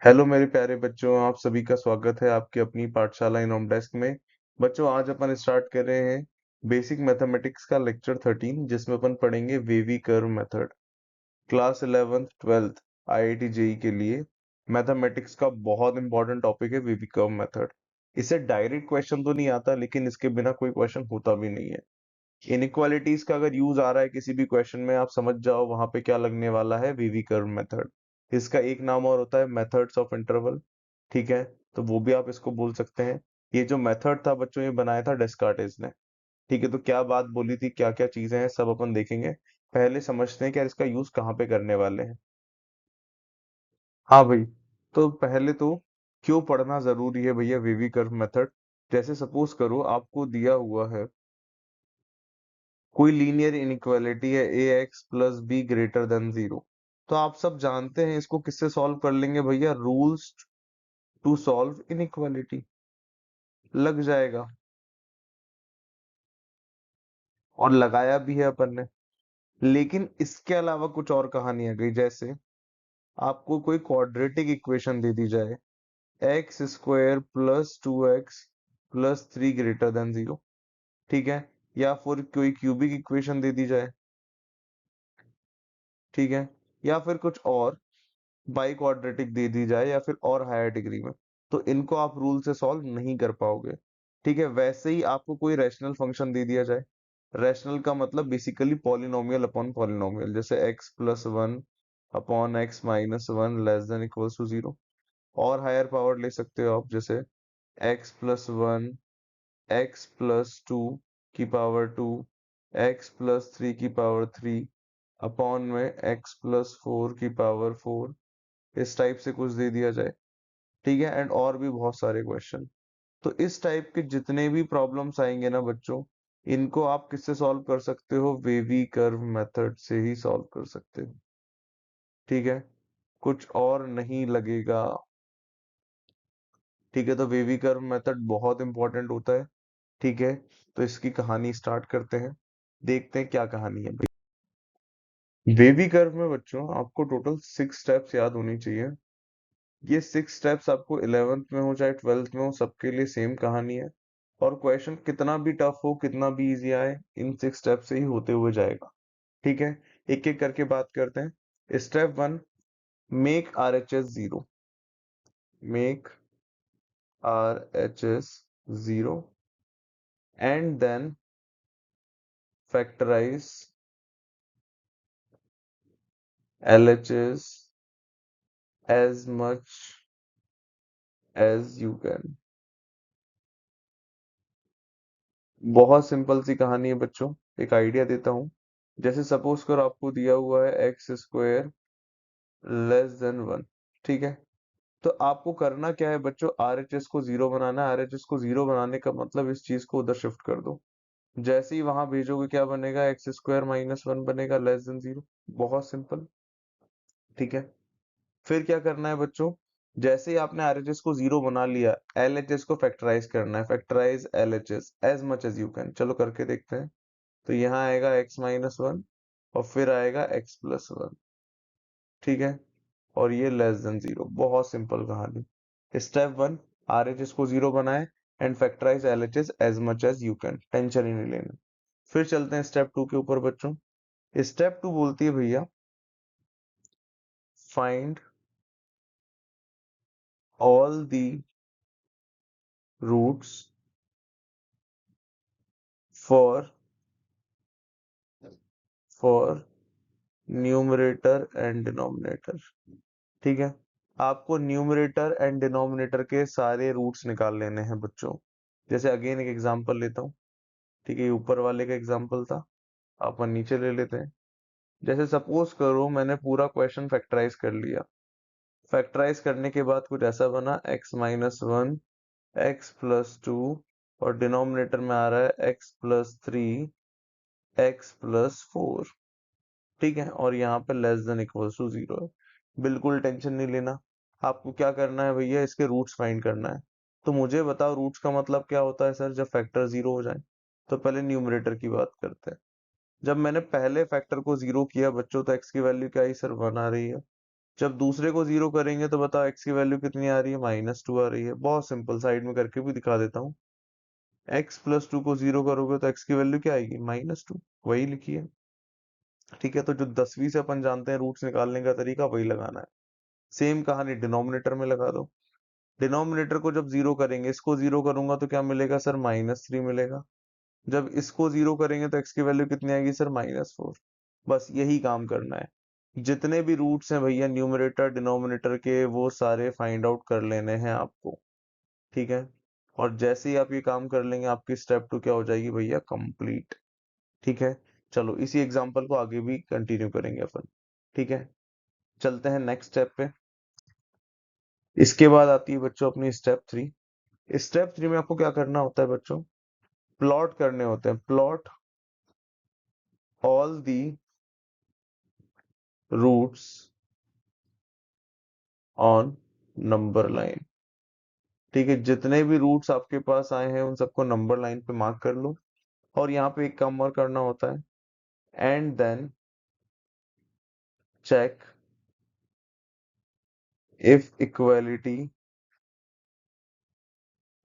Hello मेरे प्यारे बच्चों, आप सभी का स्वागत है आपकी अपनी पाठशाला इनोम डेस्क में। बच्चों, आज अपन स्टार्ट कर रहे हैं बेसिक मैथमेटिक्स का लेक्चर 13, जिसमें अपन पढ़ेंगे wavy curve method. Class 11th 12th IIT JEE के लिए मैथमेटिक्स का बहुत इंपॉर्टेंट टॉपिक है वेवी कर्व मेथड। इससे डायरेक्ट क्वेश्चन तो नहीं आता, लेकिन इसके बिना कोई क्वेश्चन होता भी नहीं है। इनइक्वालिटीज का अगर यूज आ रहा है किसी भी क्वेश्चन में, आप समझ जाओ वहां पे क्या लगने वाला है, वेवी कर्व मेथड। इसका एक नाम और होता है मेथड्स ऑफ इंटरवल। ठीक है, तो वो भी आप इसको बोल सकते हैं। ये जो मेथड था बच्चों, ये बनाया था डेस्कार्टेस ने। ठीक है, तो क्या बात बोली थी, क्या क्या चीजें हैं, सब अपन देखेंगे। पहले समझते हैं कि यार इसका यूज कहाँ पे करने वाले हैं। हाँ भाई, तो पहले तो क्यों पढ़ना जरूरी है भैया वेवी कर्व मेथड। जैसे सपोज करो आपको दिया हुआ है कोई लीनियर इनइक्वालिटी है A X plus B greater than 0। तो आप सब जानते हैं इसको किससे सॉल्व कर लेंगे भैया, रूल्स टू सॉल्व इनइक्वालिटी लग जाएगा। और लगाया भी है अपन ने। लेकिन इसके अलावा कुछ और कहानी आ गई, जैसे आपको कोई क्वाड्रेटिक इक्वेशन दे दी जाए, x square plus 2x plus 3 greater than 0। ठीक है, या फिर कोई क्यूबिक इक्वेशन दे दी जाए। ठीक है, या फिर कुछ और बाई क्वाड्रेटिक दे दी जाए, या फिर और हायर डिग्री में। तो इनको आप रूल से सॉल्व नहीं कर पाओगे। ठीक है, वैसे ही आपको कोई रैशनल फंक्शन दे दिया जाए। रैशनल का मतलब बेसिकली पॉलिनोमियल अपॉन पॉलिनोमियल, जैसे X plus one upon X minus one less than equals to 0। और हायर पावर ले सकते हो आप, जैसे X plus one X plus two की power two X plus three की पावर थ्री अपॉन में एक्स प्लस फोर की पावर फोर। इस टाइप से कुछ दे दिया जाए। ठीक है, एंड और भी बहुत सारे क्वेश्चन। तो इस टाइप के जितने भी प्रॉब्लम्स आएंगे ना बच्चों, इनको आप किससे सॉल्व कर सकते हो, वेवी कर्व मेथड से ही सॉल्व कर सकते हो। ठीक है, कुछ और नहीं लगेगा। ठीक है, तो वेवी कर्व मेथड बहुत इंपॉर्टेंट होता है। ठीक है, तो इसकी कहानी स्टार्ट करते हैं। देखते हैं क्या कहानी है भाई। वेवी कर्व में बच्चों आपको टोटल 6 स्टेप्स याद होनी चाहिए। ये 6 स्टेप्स आपको 11th में हो चाहे 12th में हो, सबके लिए सेम कहानी है। और क्वेश्चन कितना भी टफ हो, कितना भी इजी आए, इन 6 स्टेप से ही होते हुए जाएगा। ठीक है, एक एक करके बात करते हैं। Step one, make R H S zero. Make R H S zero and then factorize L H S as much as you can। बहुत सिंपल सी कहानी है बच्चों। एक आइडिया देता हूँ। जैसे सपोज करो आपको दिया हुआ है x square less than one. ठीक है, तो आपको करना क्या है बच्चों, आरएचएस को जीरो बनाना है। आरएचएस को जीरो बनाने का मतलब इस चीज को उधर शिफ्ट कर दो। जैसे ही वहां भेजोगे क्या बनेगा, एक्स स्क्वायर माइनस वन बनेगा लेस देन 0। बहुत सिंपल। ठीक है, फिर क्या करना है बच्चों, जैसे ही आपने आरएचएस को जीरो बना लिया, एलएचएस को फैक्टराइज करना है। Factorize LHS as much as you can. चलो करके देखते हैं। तो यहाँ आएगा एक्स माइनस वन और फिर आएगा एक्स प्लस वन। ठीक है, और ये लेस देन 0। बहुत सिंपल कहानी। स्टेप वन, आरएचएस को जीरो बनाए and factorise LHS as much as you can. Tension ही नहीं लेना। फिर चलते हैं स्टेप टू के ऊपर बच्चों। स्टेप टू बोलती है भैया, find all the roots for for numerator and denominator. ठीक है, आपको न्यूमरेटर एंड डिनोमिनेटर के सारे रूट्स निकाल लेने हैं बच्चों। जैसे अगेन एक एग्जांपल लेता हूँ। ठीक है, ये ऊपर वाले का एग्जांपल था, अपन नीचे ले लेते हैं। जैसे सपोज करो मैंने पूरा क्वेश्चन फैक्टराइज कर लिया। फैक्टराइज करने के बाद कुछ ऐसा बना, x minus one X plus to और डिनोमिनेटर में आ रहा है x plus three x plus four. ठीक है, और यहाँ पे लेस देन इक्वल्स टू 0 है। बिल्कुल टेंशन नहीं लेना। आपको क्या करना है भैया, इसके रूट्स फाइंड करना है। तो मुझे बताओ रूट्स का मतलब क्या होता है सर, जब फैक्टर जीरो हो जाए। तो पहले न्यूमरेटर की बात करते हैं। जब मैंने पहले फैक्टर को जीरो किया बच्चों, तो एक्स की वैल्यू क्या आई सर, वन आ रही है। जब दूसरे को 0 करेंगे तो बताओ x की वैल्यू कितनी आ रही है, -2 आ रही है। बहुत सिंपल, साइड में करके भी दिखा देता हूँ। x + 2 को 0 करोगे तो x की वैल्यू क्या आएगी, -2, वही लिखी है। ठीक है, तो जो 10वीं से अपन जानते हैं रूट्स निकालने का तरीका, वही लगाना है। सेम कहानी डिनोमिनेटर में लगा दो। डिनोमिनेटर को जब 0 करेंगे, इसको 0 करूंगा तो क्या मिलेगा सर, -3 मिलेगा। जब इसको 0 करेंगे तो x की वैल्यू कितनी आएगी सर, -4। बस यही काम करना है। जितने भी रूट्स हैं भैया न्यूमरेटर डिनोमिनेटर के, वो सारे फाइंड आउट कर लेने हैं आपको। ठीक है, और जैसे ही आप ये काम कर लेंगे, आपकी स्टेप 2 क्या हो जाएगी भैया, कंप्लीट। ठीक है, चलो इसी एग्जांपल को आगे भी कंटिन्यू करेंगे अपन। ठीक है, चलते हैं नेक्स्ट स्टेप पे। इसके बाद आती है बच्चों अपनी स्टेप 3। स्टेप 3 में आपको क्या करना होता है बच्चों, प्लॉट करने होते हैं। Plot all the roots on number line. ठीक है, जितने भी रूट्स आपके पास आए हैं उन सबको नंबर लाइन पे मार्क कर लो। और यहाँ पे एक काम और करना होता है, and then check if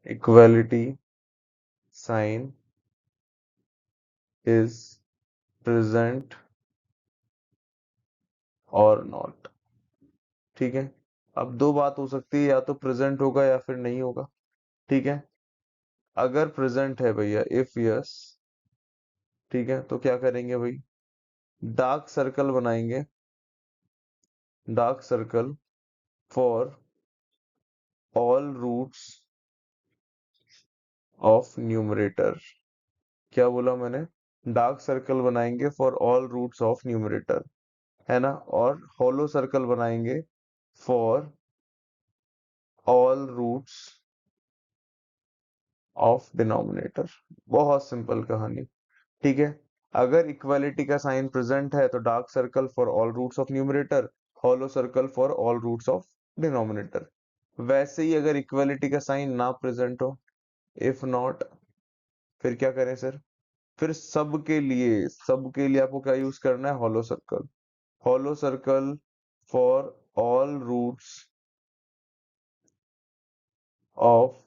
equality sign is present और नॉट। ठीक है, अब दो बात हो सकती है, या तो प्रेजेंट होगा या फिर नहीं होगा। ठीक है, अगर प्रेजेंट है भैया, इफ यस, ठीक है, तो क्या करेंगे भाई, डार्क सर्कल बनाएंगे। Dark circle for all roots of numerator. क्या बोला मैंने, डार्क सर्कल बनाएंगे for all roots of numerator, है ना। और हॉलो सर्कल बनाएंगे for all roots of denominator. बहुत सिंपल कहानी। ठीक है, अगर इक्वालिटी का साइन प्रेजेंट है तो dark circle for all roots of numerator, hollow circle for all roots of denominator. वैसे ही अगर इक्वालिटी का साइन ना प्रेजेंट हो, इफ नॉट, फिर क्या करें सर, फिर सबके लिए आपको क्या यूज करना है, hollow circle. Hollow circle for all roots of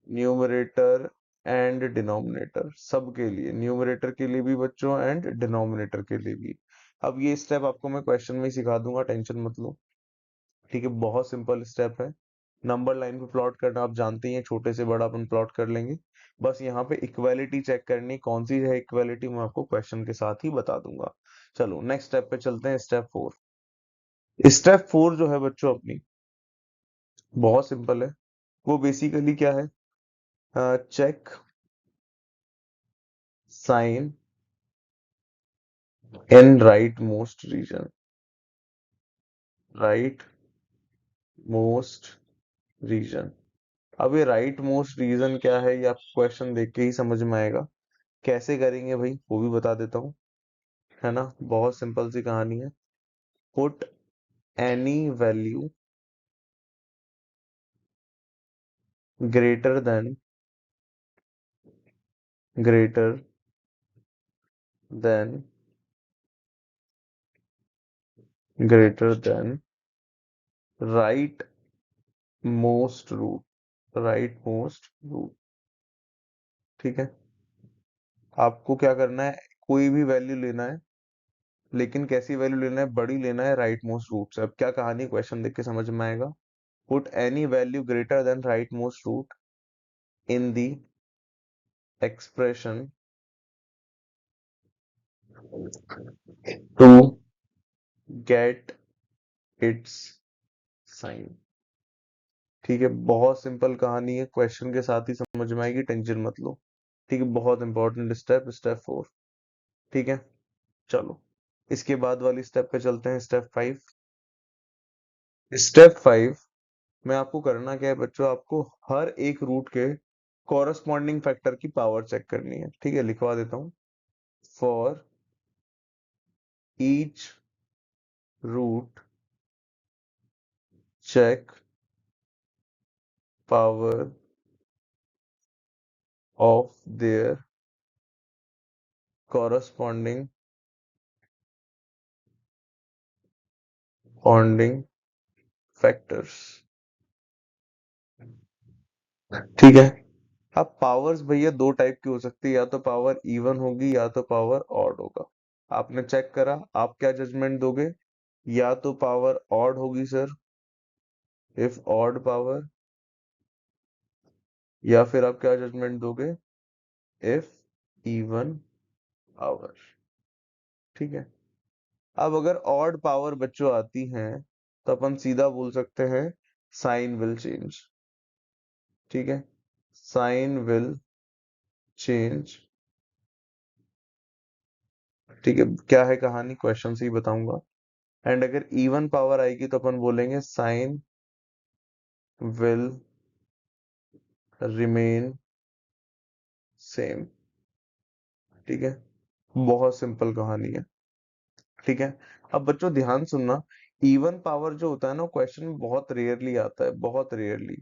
numerator and denominator. सबके लिए, न्यूमरेटर के लिए भी बच्चों एंड डिनोमिनेटर के लिए भी। अब ये स्टेप आपको मैं क्वेश्चन में ही सिखा दूंगा, टेंशन मत लो। ठीक है, बहुत सिंपल स्टेप है। नंबर लाइन पे प्लॉट करना आप जानते ही हैं, छोटे से बड़ा अपन प्लॉट कर लेंगे। बस यहाँ पे इक्वालिटी चेक करनी, कौन सी है इक्वालिटी, मैं आपको क्वेश्चन के साथ ही बता दूंगा। चलो नेक्स्ट स्टेप पे चलते हैं, स्टेप 4। स्टेप 4 जो है बच्चों अपनी, बहुत सिंपल है। वो बेसिकली क्या है, check sign in rightmost region. Rightmost region. अब ये राइट मोस्ट रीजन क्या है, ये आपको क्वेश्चन देख के ही समझ में आएगा। कैसे करेंगे भाई, वो भी बता देता हूँ, है ना। बहुत सिंपल सी कहानी है। Put any value greater than greater than greater than right most root. Right most root. ठीक है, आपको क्या करना है, कोई भी वैल्यू लेना है, लेकिन कैसी वैल्यू लेना है, बड़ी लेना है राइट मोस्ट रूट से। अब क्या कहानी, क्वेश्चन देख के समझ में आएगा। Put any value greater than right most root in the expression to get its sign. ठीक है, बहुत सिंपल कहानी है, क्वेश्चन के साथ ही समझ में आएगी, टेंशन मत लो। ठीक है, बहुत इंपॉर्टेंट स्टेप, स्टेप 4। ठीक है, चलो इसके बाद वाली स्टेप पे चलते हैं, स्टेप 5। स्टेप 5 में आपको करना क्या है बच्चों, आपको हर एक रूट के कॉरस्पॉन्डिंग फैक्टर की पावर चेक करनी है। ठीक है, लिखवा देता हूं, for each root check power of their corresponding factors. ठीक है। अब पावर्स भैया दो टाइप की हो सकती है, या तो पावर इवन होगी या तो पावर ऑड होगा। आपने चेक करा, आप क्या जजमेंट दोगे? या तो पावर ऑड होगी सर, इफ ऑड पावर, या फिर आप क्या जजमेंट दोगे? If even power. ठीक है। अब अगर ऑड पावर बच्चों आती हैं तो अपन सीधा बोल सकते हैं साइन विल चेंज। ठीक है, साइन विल चेंज। ठीक है, क्या है कहानी, क्वेश्चन से ही बताऊंगा। एंड अगर इवन पावर आएगी तो अपन बोलेंगे साइन विल रिमेन सेम। ठीक है, बहुत सिंपल कहानी है। ठीक है। अब बच्चों ध्यान सुनना, इवन पावर जो होता है ना, क्वेश्चन में बहुत रेयरली आता है, बहुत रेयरली।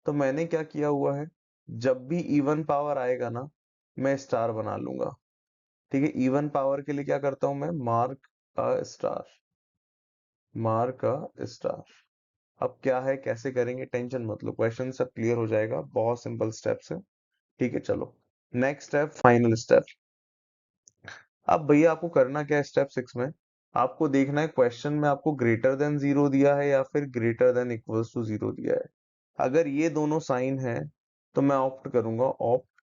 तो मैंने क्या किया हुआ है, जब भी इवन पावर आएगा ना, मैं स्टार बना लूंगा। ठीक है, इवन पावर के लिए क्या करता हूं मैं, mark a star, mark a star. अब क्या है, कैसे करेंगे, टेंशन मत लो, क्वेश्चन सब क्लियर हो जाएगा, बहुत सिंपल स्टेप्स है। ठीक है, चलो नेक्स्ट स्टेप, फाइनल स्टेप। अब भैया आपको करना क्या है, स्टेप 6 में आपको देखना है क्वेश्चन में आपको ग्रेटर देन जीरो दिया है या फिर greater than equals to zero दिया है। अगर ये दोनों साइन है तो मैं ऑप्ट करूंगा ऑप्ट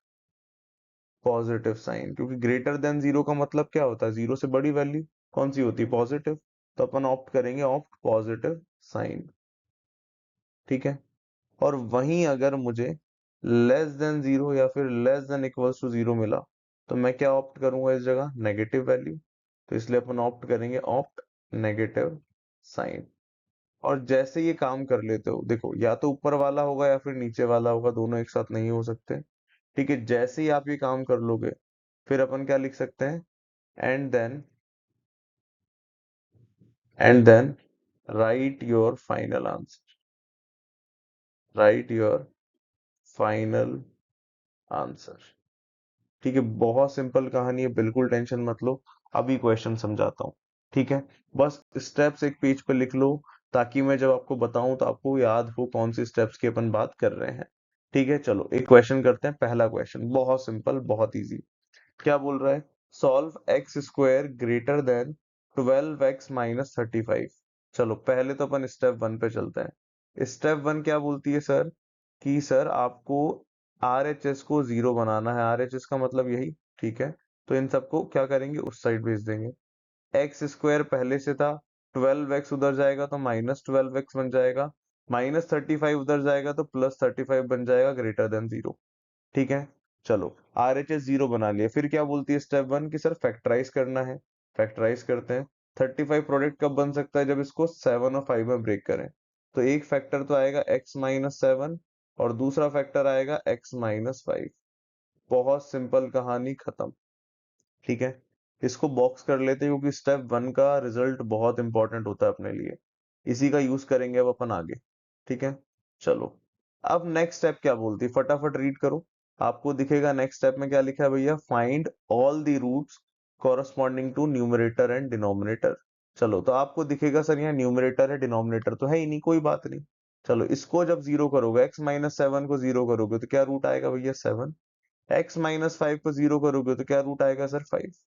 पॉजिटिव साइन, क्योंकि ग्रेटर देन जीरो का मतलब क्या होता है, जीरो से बड़ी वैल्यू कौन सी होती है, पॉजिटिव। तो अपन ऑप्ट करेंगे ऑप्ट पॉजिटिव साइन। ठीक है। और वहीं अगर मुझे लेस देन जीरो या फिर less than equals to zero मिला तो मैं क्या ऑप्ट करूंगा इस जगह, नेगेटिव वैल्यू। तो इसलिए अपन ऑप्ट करेंगे ऑप्ट नेगेटिव साइन। और जैसे ये काम कर लेते हो, देखो या तो ऊपर वाला होगा या फिर नीचे वाला होगा, दोनों एक साथ नहीं हो सकते। ठीक है, जैसे ही आप ये काम कर लोगे फिर अपन क्या लिख सकते हैं, and then, and then write your final answer, write your final answer. ठीक है, बहुत सिंपल कहानी है, बिल्कुल टेंशन मत लो। अभी क्वेश्चन समझाता हूँ। ठीक है, बस स्टेप्स एक पेज पे लिख लो, ताकि मैं जब आपको बताऊं तो आपको याद हो कौन सी स्टेप्स की अपन बात कर रहे हैं। ठीक है, चलो एक क्वेश्चन करते हैं। पहला क्वेश्चन बहुत सिंपल, बहुत इजी। क्या बोल रहा है, solve x square greater than 12x minus 35। चलो पहले तो अपन स्टेप वन पे चलते हैं। स्टेप वन क्या बोलती है सर, कि सर आपको RHS को जीरो बनाना है, RHS का मतलब यही। ठीक है, तो इन सबको क्या करेंगे, उस साइड भेज देंगे। एक्स स्क्वायर पहले से था, 12x उधर जाएगा तो माइनस 12x बन जाएगा, माइनस 35 उधर जाएगा तो प्लस 35 बन जाएगा, ग्रेटर देन जीरो। ठीक है, चलो RHS जीरो बना लिया। फिर क्या बोलती है स्टेप वन, की सर फैक्टराइज करना है। फैक्टराइज करते हैं। 35 प्रोडक्ट कब बन सकता है, जब इसको 7 और 5 में ब्रेक करें। तो एक फैक्टर तो आएगा x माइनस 7 और दूसरा फैक्टर आएगा x माइनस 5। बहुत सिंपल कहानी खत्म। ठीक है, इसको बॉक्स कर लेते हैं क्योंकि स्टेप वन का रिजल्ट बहुत इंपॉर्टेंट होता है अपने लिए, इसी का यूज करेंगे अब अपन आगे। ठीक है, चलो अब नेक्स्ट स्टेप क्या बोलती है, फटाफट रीड करो। आपको दिखेगा नेक्स्ट स्टेप में क्या लिखा है भैया, find all the roots corresponding to numerator and denominator. चलो तो आपको दिखेगा सर यहाँ न्यूमरेटर है, डिनोमिनेटर तो है ही नहीं, कोई बात नहीं। चलो इसको जब जीरो करोगे, एक्स माइनस 7 को जीरो करोगे तो क्या रूट आएगा भैया, 7। एक्स माइनस 5 को जीरो करोगे तो क्या रूट आएगा सर, 5।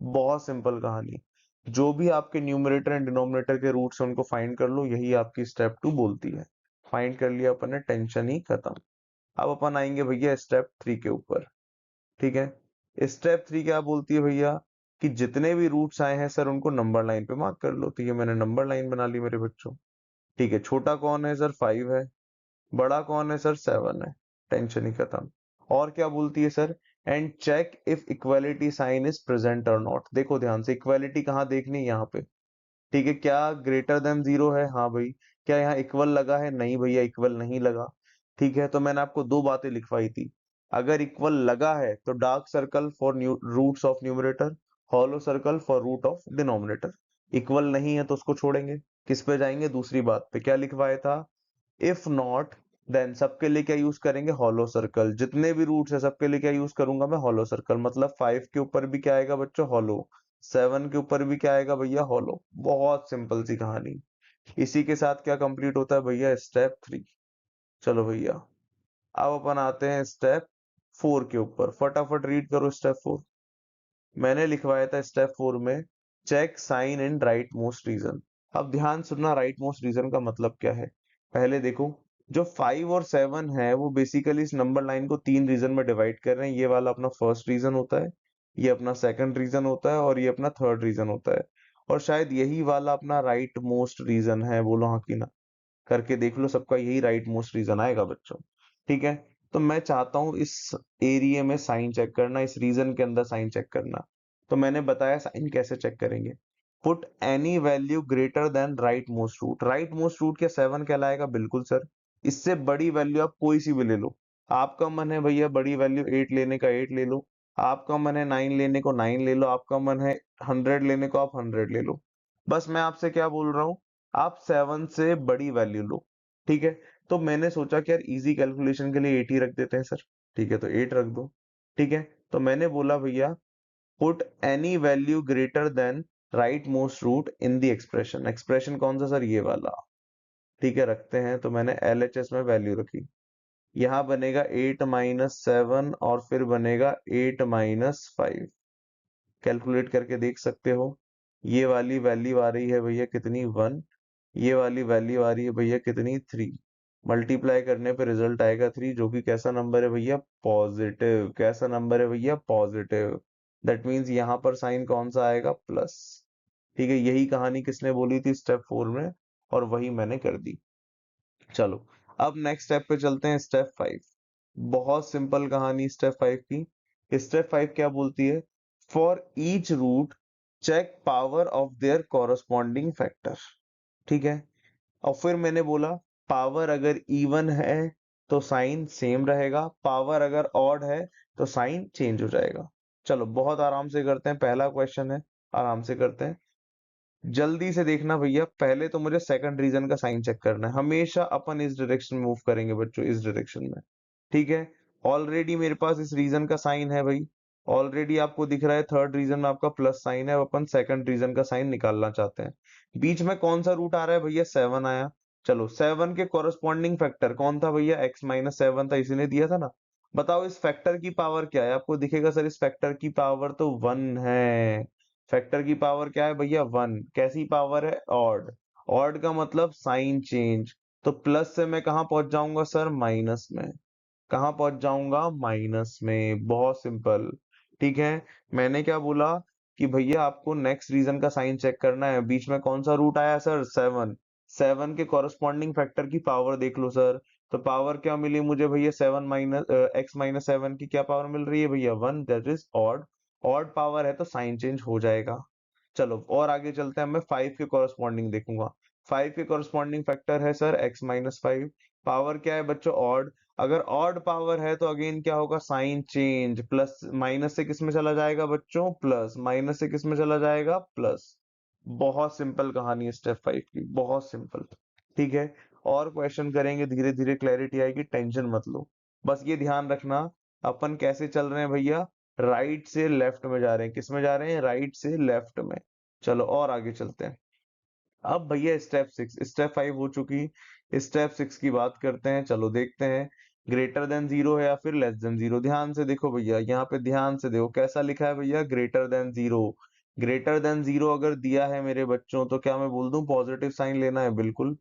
बहुत सिंपल कहानी। जो भी आपके न्यूमरेटर एंड डिनोमिनेटर के रूट्स हैं उनको फाइंड कर लो, यही आपकी स्टेप टू बोलती है। फाइंड कर लिया अपन ने, टेंशन ही खत्म। अब अपन आएंगे भैया स्टेप थ्री के ऊपर। ठीक है, स्टेप थ्री क्या बोलती है भैया, कि जितने भी रूट्स आए हैं सर उनको नंबर लाइन पे मार्क कर लो। तो ये मैंने नंबर लाइन बना ली मेरे बच्चों। ठीक है, छोटा कौन है सर, 5 है। बड़ा कौन है सर, 7 है। टेंशन ही खत्म। और क्या बोलती है sir, and check if equality sign is present और नॉट। देखो ध्यान से, इक्वालिटी कहाँ देखनी है, यहाँ पे। ठीक है, क्या ग्रेटर देन जीरो है, हाँ भाई। क्या यहाँ इक्वल लगा है, नहीं भैया इक्वल नहीं लगा। ठीक है, तो मैंने आपको दो बातें लिखवाई थी। अगर इक्वल लगा है तो dark circle for roots of numerator, hollow circle for root of denominator. Equal नहीं है तो उसको छोड़ेंगे, किस पे जाएंगे, दूसरी बात पे। क्या लिखवाया था, इफ नॉट देन सबके लिए क्या यूज करेंगे, हॉलो सर्कल। जितने भी रूट्स है सबके लिए क्या यूज करूंगा मैं, हॉलो सर्कल। मतलब 5 के ऊपर भी क्या आएगा बच्चों, हॉलो। 7 के ऊपर भी क्या आएगा भैया, हॉलो। बहुत सिंपल सी कहानी। इसी के साथ क्या कंप्लीट होता है भैया, स्टेप 3। चलो भैया, अब अपन आते हैं स्टेप 4 के ऊपर। फटाफट रीड करो स्टेप 4। मैंने लिखवाया था स्टेप 4 में, check sign in rightmost region. अब ध्यान सुनना, राइट मोस्ट रीजन का मतलब क्या है। पहले देखो, जो 5 और 7 है वो बेसिकली इस नंबर लाइन को 3 रीजन में डिवाइड कर रहे हैं। ये वाला अपना फर्स्ट रीजन होता है, ये अपना सेकंड रीजन होता है, और ये अपना थर्ड रीजन होता है। और शायद यही वाला अपना राइट मोस्ट रीजन है। बोलो हाँ कि ना। करके देख लो, सबका यही राइट मोस्ट रीजन आएगा बच्चों। ठीक है, तो मैं चाहता हूं इस एरिया में साइन चेक करना, इस रीजन के अंदर साइन चेक करना। तो मैंने बताया साइन कैसे चेक करेंगे। Put any value greater than right most root. Right most root क्या 7 कहलाएगा? बिल्कुल सर। इससे बड़ी वैल्यू आप कोई सी भी ले लो। आपका मन है भैया बड़ी वैल्यू 8 लेने का 8 ले लो, आपका मन है 9 लेने को 9 ले लो, आपका मन है 100 लेने को आप 100 ले लो। बस मैं आपसे क्या बोल रहा हूँ, आप 7 से बड़ी वैल्यू लो। ठीक है, तो मैंने सोचा कि यार इजी कैलकुलेशन के लिए 8 ही रख देते हैं सर। ठीक है, तो 8 रख दो। ठीक है, तो मैंने बोला भैया put any value greater than right most root in the expression. Expression कौन सा सर? ये वाला। ठीक है, रखते हैं। तो मैंने LHS में वैल्यू रखी। यहाँ बनेगा 8 - 7 और फिर बनेगा 8 - 5। कैलकुलेट करके देख सकते हो। ये वाली वैल्यू आ रही है भैया कितनी? 1। ये वाली वैल्यू आ रही है भैया कितनी? 3। मल्टीप्लाई करने पे रिजल्ट आएगा 3, जो कि कैसा नंबर है भैया? पॉजिटिव। कैसा नंबर है भैया? पॉजिटिव। दैट मीन्स यहाँ पर साइन कौन सा आएगा? प्लस। ठीक है, यही कहानी किसने बोली थी स्टेप 4 में, और वही मैंने कर दी। चलो, अब नेक्स्ट स्टेप पे चलते हैं, स्टेप 5। बहुत सिंपल कहानी स्टेप 5 की। स्टेप 5 क्या बोलती है? For each root check power of their corresponding factor. ठीक है, और फिर मैंने बोला पावर अगर इवन है तो साइन सेम रहेगा, पावर अगर ऑड है तो साइन चेंज हो जाएगा। चलो बहुत आराम से करते हैं, पहला क्वेश्चन है, आराम से करते हैं। जल्दी से देखना भैया, पहले तो मुझे सेकंड रीजन का साइन चेक करना है। हमेशा अपन इस डायरेक्शन में मूव करेंगे बच्चों, इस डायरेक्शन में। ठीक है, ऑलरेडी मेरे पास इस रीजन का साइन है भाई। ऑलरेडी आपको दिख रहा है थर्ड रीजन में आपका प्लस साइन है। अब अपन सेकंड रीजन का साइन निकालना चाहते हैं। बीच में कौन सा रूट आ रहा है भैया? 7 आया। चलो, 7 के कॉरस्पॉन्डिंग फैक्टर कौन था भैया? x - 7 था, इसी ने दिया था ना। बताओ इस फैक्टर की पावर क्या है? आपको दिखेगा सर इस फैक्टर की पावर तो 1 है। फैक्टर की पावर क्या है भैया? 1। कैसी पावर है? ऑड। ऑड का मतलब साइन चेंज। तो प्लस से मैं कहाँ पहुंच जाऊंगा सर? माइनस में। कहाँ पहुंच जाऊंगा? माइनस में। बहुत सिंपल। ठीक है, मैंने क्या बोला कि भैया आपको नेक्स्ट रीजन का साइन चेक करना है। बीच में कौन सा रूट आया सर? 7। 7 के कॉरस्पॉन्डिंग फैक्टर की पावर देख लो सर। तो पावर क्या मिली मुझे भैया? 7 माइनस x - 7 की क्या पावर मिल रही है भैया? 1, that is odd. Odd power है तो साइन चेंज हो जाएगा। चलो और आगे चलते हैं, मैं 5 के कॉरस्पॉन्डिंग देखूंगा। 5 के कॉरस्पॉन्डिंग फैक्टर है सर x - 5। पावर क्या है बच्चों? ऑड। अगर ऑड पावर है तो अगेन क्या होगा? Sign change. प्लस माइनस से किस में चला जाएगा बच्चों? प्लस। माइनस से किस में चला जाएगा? प्लस। बहुत सिंपल कहानी है स्टेप 5 की, बहुत सिंपल। ठीक है, और क्वेश्चन करेंगे, धीरे धीरे क्लैरिटी आएगी, टेंशन मत लो। बस ये ध्यान रखना, अपन कैसे चल रहे हैं भैया? राइट से लेफ्ट में जा रहे हैं। किस में जा रहे हैं? राइट से लेफ्ट में। चलो और आगे चलते हैं। अब भैया स्टेप 6, स्टेप 5 हो चुकी, स्टेप 6 की बात करते हैं। चलो देखते हैं, ग्रेटर देन 0 है या फिर लेस देन 0। ध्यान से देखो भैया, यहाँ पे ध्यान से देखो कैसा लिखा है भैया? Greater than 0। ग्रेटर देन 0 अगर दिया है मेरे बच्चों तो क्या मैं बोल दूं पॉजिटिव साइन लेना है? बिल्कुल।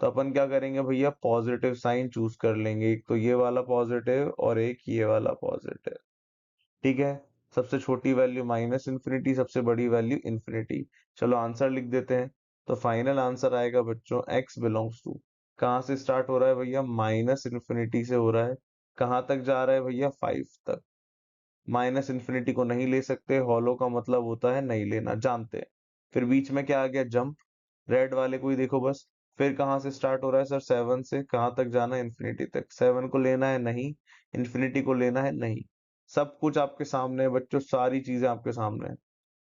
तो अपन क्या करेंगे भैया? पॉजिटिव साइन चूज कर लेंगे। एक तो ये वाला पॉजिटिव और एक ये वाला पॉजिटिव। ठीक है, सबसे छोटी वैल्यू -इन्फिनिटी, सबसे बड़ी वैल्यू इन्फिनिटी। चलो आंसर लिख देते हैं। तो फाइनल आंसर आएगा बच्चों x बिलोंग्स टू, कहाँ से स्टार्ट हो रहा है भैया? -इन्फिनिटी से हो रहा है। कहाँ तक जा रहा है भैया? 5 तक। -इन्फिनिटी को नहीं ले सकते, हॉलो का मतलब होता है नहीं लेना, जानते हैं। फिर बीच में क्या आ गया? जंप। रेड वाले को ही देखो बस। फिर कहाँ से स्टार्ट हो रहा है सर? 7 से। कहाँ तक जाना है? इन्फिनिटी तक। 7 को लेना है? नहीं। इन्फिनिटी को लेना है? नहीं। सब कुछ आपके सामने है बच्चों, सारी चीजें आपके सामने है।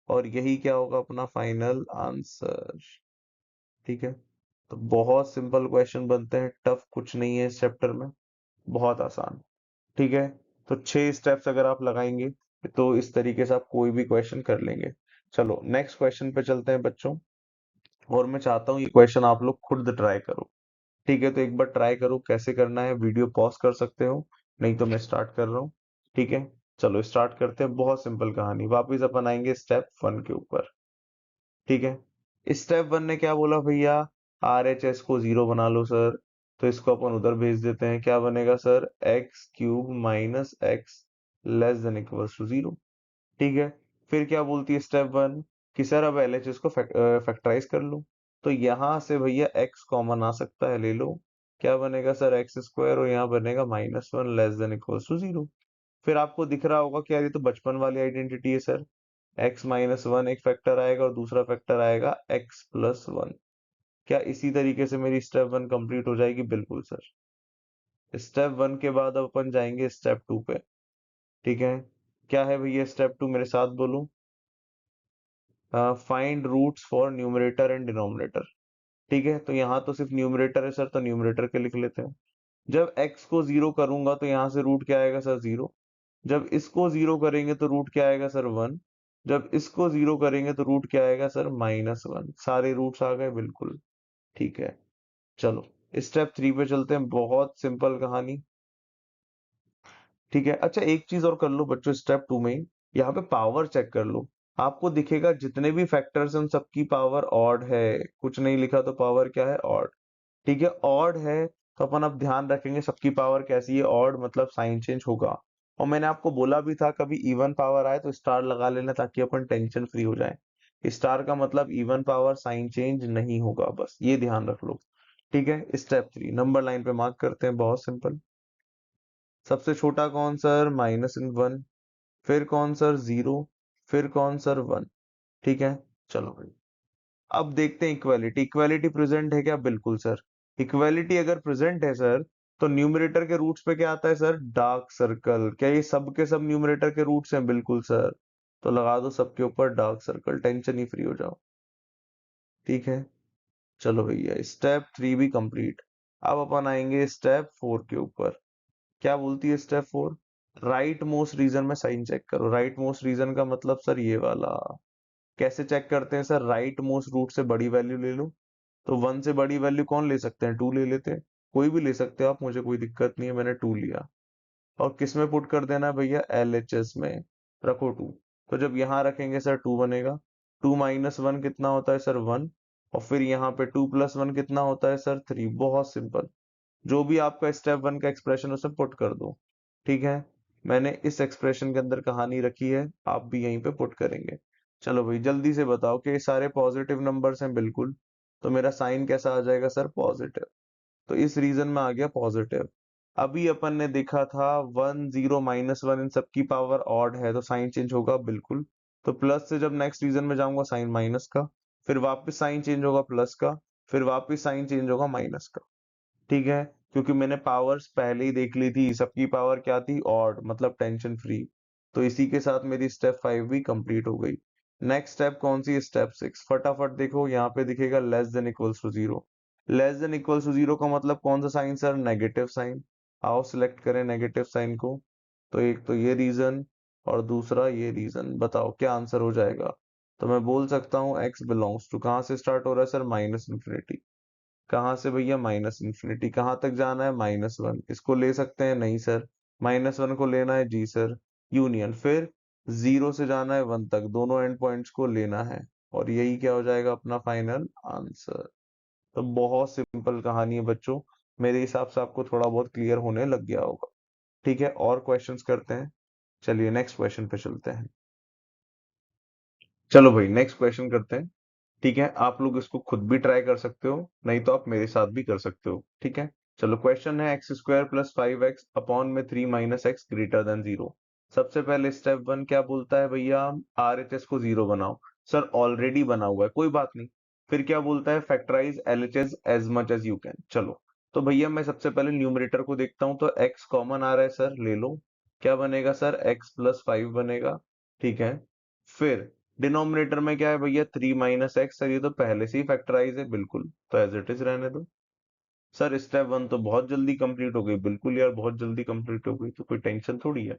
और यही क्या होगा? अपना फाइनल आंसर। ठीक है, तो बहुत सिंपल क्वेश्चन बनते हैं, टफ कुछ नहीं है इस चैप्टर में, बहुत आसान। ठीक है, तो 6 स्टेप्स अगर आप लगाएंगे तो इस तरीके से आप कोई भी क्वेश्चन कर लेंगे। चलो नेक्स्ट क्वेश्चन पे चलते हैं बच्चों। और मैं चाहता हूँ ये क्वेश्चन आप लोग खुद ट्राई करो। ठीक है, तो एक बार ट्राई करो, कैसे करना है वीडियो पॉज कर सकते हो, नहीं तो मैं स्टार्ट कर रहा हूँ। ठीक है, चलो स्टार्ट करते हैं। बहुत सिंपल कहानी, वापिस अपन आएंगे स्टेप 1 के ऊपर। ठीक है, स्टेप 1 ने क्या बोला भैया, RHS को 0 बना लो सर। तो इसको अपन उधर भेज देते हैं, क्या बनेगा sir, x cube minus x less than equals to 0। ठीक है, फिर क्या बोलती है स्टेप 1 कि सर अब LHS को फैक्टराइज कर लो। तो यहाँ से भैया x कॉमन आ सकता है, ले लो। क्या बनेगा सर, एक्स स्क्वायर, और यहाँ बनेगा -1 लेस देन इक्वल्स टू 0। फिर आपको दिख रहा होगा कि यार ये तो बचपन वाली आइडेंटिटी है सर। x-1 एक फैक्टर आएगा और दूसरा फैक्टर आएगा x+1। क्या इसी तरीके से मेरी स्टेप 1 कंप्लीट हो जाएगी? बिल्कुल सर। स्टेप 1 के बाद अब अपन जाएंगे स्टेप 2 पे। ठीक है, क्या है भैया स्टेप 2, मेरे साथ बोलो। Find roots for numerator and denominator. ठीक है, तो यहाँ तो सिर्फ न्यूमरेटर है सर, तो न्यूमरेटर के लिख लेते हैं। जब x को 0 करूंगा तो यहाँ से रूट क्या आएगा सर, 0। जब इसको 0 करेंगे तो रूट क्या आएगा सर, 1। जब इसको 0 करेंगे तो रूट क्या आएगा सर, -1। सारे रूट्स आ गए, बिल्कुल ठीक है। चलो स्टेप 3 पे चलते हैं, बहुत सिंपल कहानी। ठीक है, अच्छा एक चीज और कर लो बच्चों, स्टेप 2 में ही यहाँ पे पावर चेक कर लो। आपको दिखेगा जितने भी फैक्टर्स हैं उन सबकी पावर ऑड है। कुछ नहीं लिखा तो पावर क्या है, ऑड। ठीक है, ऑड है तो अपन अब ध्यान रखेंगे सबकी पावर कैसी है, ऑड मतलब साइन चेंज होगा। और मैंने आपको बोला भी था कभी इवन पावर आए तो स्टार लगा लेना, ताकि अपन टेंशन फ्री हो जाए। स्टार का मतलब इवन पावर साइन चेंज नहीं होगा, बस ये ध्यान रख लो। ठीक है, स्टेप 3 नंबर लाइन पे मार्क करते हैं, बहुत सिंपल। सबसे छोटा कौन सर, -1। फिर कौन सर, 0। फिर कौन सर, 1। ठीक है, चलो भाई अब देखते हैं इक्वालिटी। इक्वालिटी प्रेजेंट है क्या? बिल्कुल सर। इक्वालिटी अगर प्रेजेंट है सर, तो न्यूमरेटर के रूट्स पे क्या आता है सर, डार्क सर्कल। क्या ये सब के सब न्यूमरेटर के रूट्स हैं? बिल्कुल सर। तो लगा दो सबके ऊपर डार्क सर्कल, टेंशन ही फ्री हो जाओ। ठीक है, चलो भैया स्टेप 3 भी कंप्लीट। अब अपन आएंगे स्टेप 4 के ऊपर। क्या बोलती है स्टेप 4, राइट मोस्ट रीजन में साइन चेक करो। राइट मोस्ट रीजन का मतलब सर ये वाला। कैसे चेक करते हैं सर, राइट मोस्ट रूट से बड़ी वैल्यू ले लो। तो 1 से बड़ी वैल्यू कौन ले सकते हैं, 2 ले लेते हैं। कोई भी ले सकते हो आप, मुझे कोई दिक्कत नहीं है, मैंने 2 लिया। और किस में पुट कर देना है भैया, LHS में रखो 2। तो जब यहाँ रखेंगे सर 2 बनेगा। 2 - 1 कितना होता है सर, 1। और फिर यहाँ पे 2 + 1 कितना होता है सर, 3। बहुत सिंपल। जो भी आपका स्टेप 1 का एक्सप्रेशन उसमें पुट कर दो। ठीक है, मैंने इस एक्सप्रेशन के अंदर कहानी रखी है, आप भी यहीं पे पुट करेंगे। चलो भाई जल्दी से बताओ कि ये सारे पॉजिटिव नंबर्स हैं, बिल्कुल। तो मेरा साइन कैसा आ जाएगा सर, पॉजिटिव। तो इस रीजन में आ गया पॉजिटिव। अभी अपन ने देखा था 1 0 -1 इन सबकी पावर ऑड है, तो साइन चेंज होगा, बिल्कुल। तो प्लस से जब नेक्स्ट रीजन में जाऊंगा साइन माइनस का, फिर वापस साइन चेंज होगा प्लस का, फिर वापस साइन चेंज होगा माइनस का। ठीक है, क्योंकि मैंने पावर्स पहले ही देख ली थी, सबकी पावर क्या थी, ऑड, मतलब टेंशन फ्री। तो इसी के साथ मेरी स्टेप 5 भी कंप्लीट हो गई। नेक्स्ट स्टेप कौन सी, स्टेप 6। फटाफट देखो, यहाँ पे दिखेगा less than equals to 0। Less than equals to 0 का मतलब कौन सा साइन सर, नेगेटिव साइन। आओ सिलेक्ट करें नेगेटिव साइन को। तो एक तो ये रीजन और दूसरा ये रीजन, बताओ क्या आंसर हो जाएगा। तो मैं बोल सकता हूँ x बिलोंग्स टू, कहाँ से स्टार्ट हो रहा है सर, -∞। कहाँ से भैया, -∞। कहाँ तक जाना है, -1। इसको ले सकते हैं, नहीं सर। -1 को लेना है, जी सर। यूनियन, फिर 0 से जाना है 1 तक, दोनों एंड पॉइंट्स को लेना है। और यही क्या हो जाएगा अपना फाइनल आंसर। तो बहुत सिंपल कहानी है बच्चों। मेरे हिसाब से आपको थोड़ा बहुत क्लियर होने लग गया होगा। ठीक है, और क्वेश्चंस करते हैं। चलिए नेक्स्ट क्वेश्चन पे चलते हैं। चलो भाई नेक्स्ट क्वेश्चन करते हैं। ठीक है, आप लोग इसको खुद भी ट्राई कर सकते हो, नहीं तो आप मेरे साथ भी कर सकते हो। ठीक है, चलो क्वेश्चन है x² + 5x अपॉन में 3 - x ग्रेटर देन 0। सबसे पहले स्टेप 1 क्या बोलता है भैया, RHS को 0 बनाओ। सर ऑलरेडी बना हुआ है, कोई बात नहीं। फिर क्या बोलता है, factorize LHS as much as you can. चलो, तो भैया मैं सबसे पहले न्यूमरेटर को देखता हूँ, तो x कॉमन आ रहा है सर, ले लो। क्या बनेगा सर, x + 5 बनेगा। ठीक है, फिर डिनोमिनेटर में क्या है भैया, 3 - x। सर ये तो पहले से ही फैक्टराइज है, बिल्कुल, तो एज इट इज रहने दो। सर स्टेप 1 तो बहुत जल्दी कंप्लीट हो गई, बिल्कुल यार बहुत जल्दी कंप्लीट हो गई, तो कोई टेंशन थोड़ी है।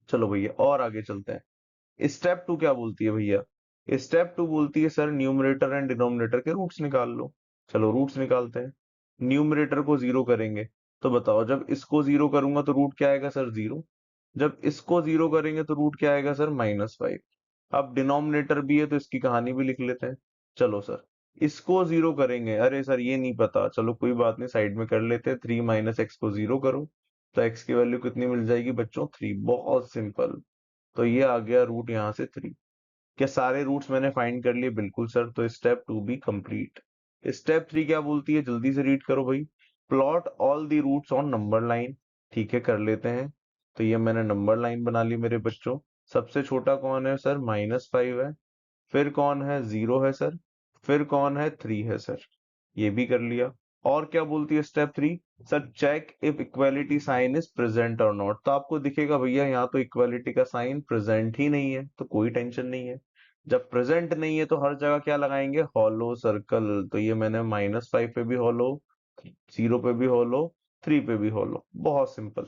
चलो भैया और आगे चलते हैं। स्टेप 2 क्या बोलती है भैया, स्टेप 2 बोलती है सर न्यूमरेटर एंड डिनोमिनेटर के रूट्स निकाल लो। चलो रूट्स निकालते हैं। न्यूमरेटर को 0 करेंगे तो बताओ, जब इसको 0 करूंगा तो रूट क्या आएगा सर 0। जब इसको 0 करेंगे तो रूट क्या आएगा सर -5। अब डिनोमिनेटर भी है तो इसकी कहानी भी लिख लेते हैं। चलो सर, इसको 0 करेंगे, अरे सर ये नहीं पता, चलो कोई बात नहीं, साइड में कर लेते हैं। 3 - x को 0 करो तो x की वैल्यू कितनी मिल जाएगी बच्चों, 3। बहुत सिंपल। तो ये आ गया रूट यहाँ से 3। क्या सारे रूट्स मैंने फाइंड कर लिए? बिल्कुल सर। तो स्टेप 2 भी कंप्लीट। स्टेप 3 क्या बोलती है, जल्दी से रीड करो भाई। Plot all the roots on number line. ठीक है, कर लेते हैं। तो ये मैंने नंबर लाइन बना ली मेरे बच्चों। सबसे छोटा कौन है सर, -5 है। फिर कौन है, 0 है सर। फिर कौन है, 3 है सर। ये भी कर लिया। और क्या बोलती है step 3? Sir check if equality sign is present और नॉट। तो आपको दिखेगा भैया यहाँ तो इक्वालिटी का साइन प्रेजेंट ही नहीं है, तो कोई टेंशन नहीं है। जब प्रेजेंट नहीं है तो हर जगह क्या लगाएंगे, हॉलो सर्कल। तो ये मैंने -5 पे भी हॉलो, 0 पे भी हॉलो, 3 पे भी हॉलो। बहुत सिंपल।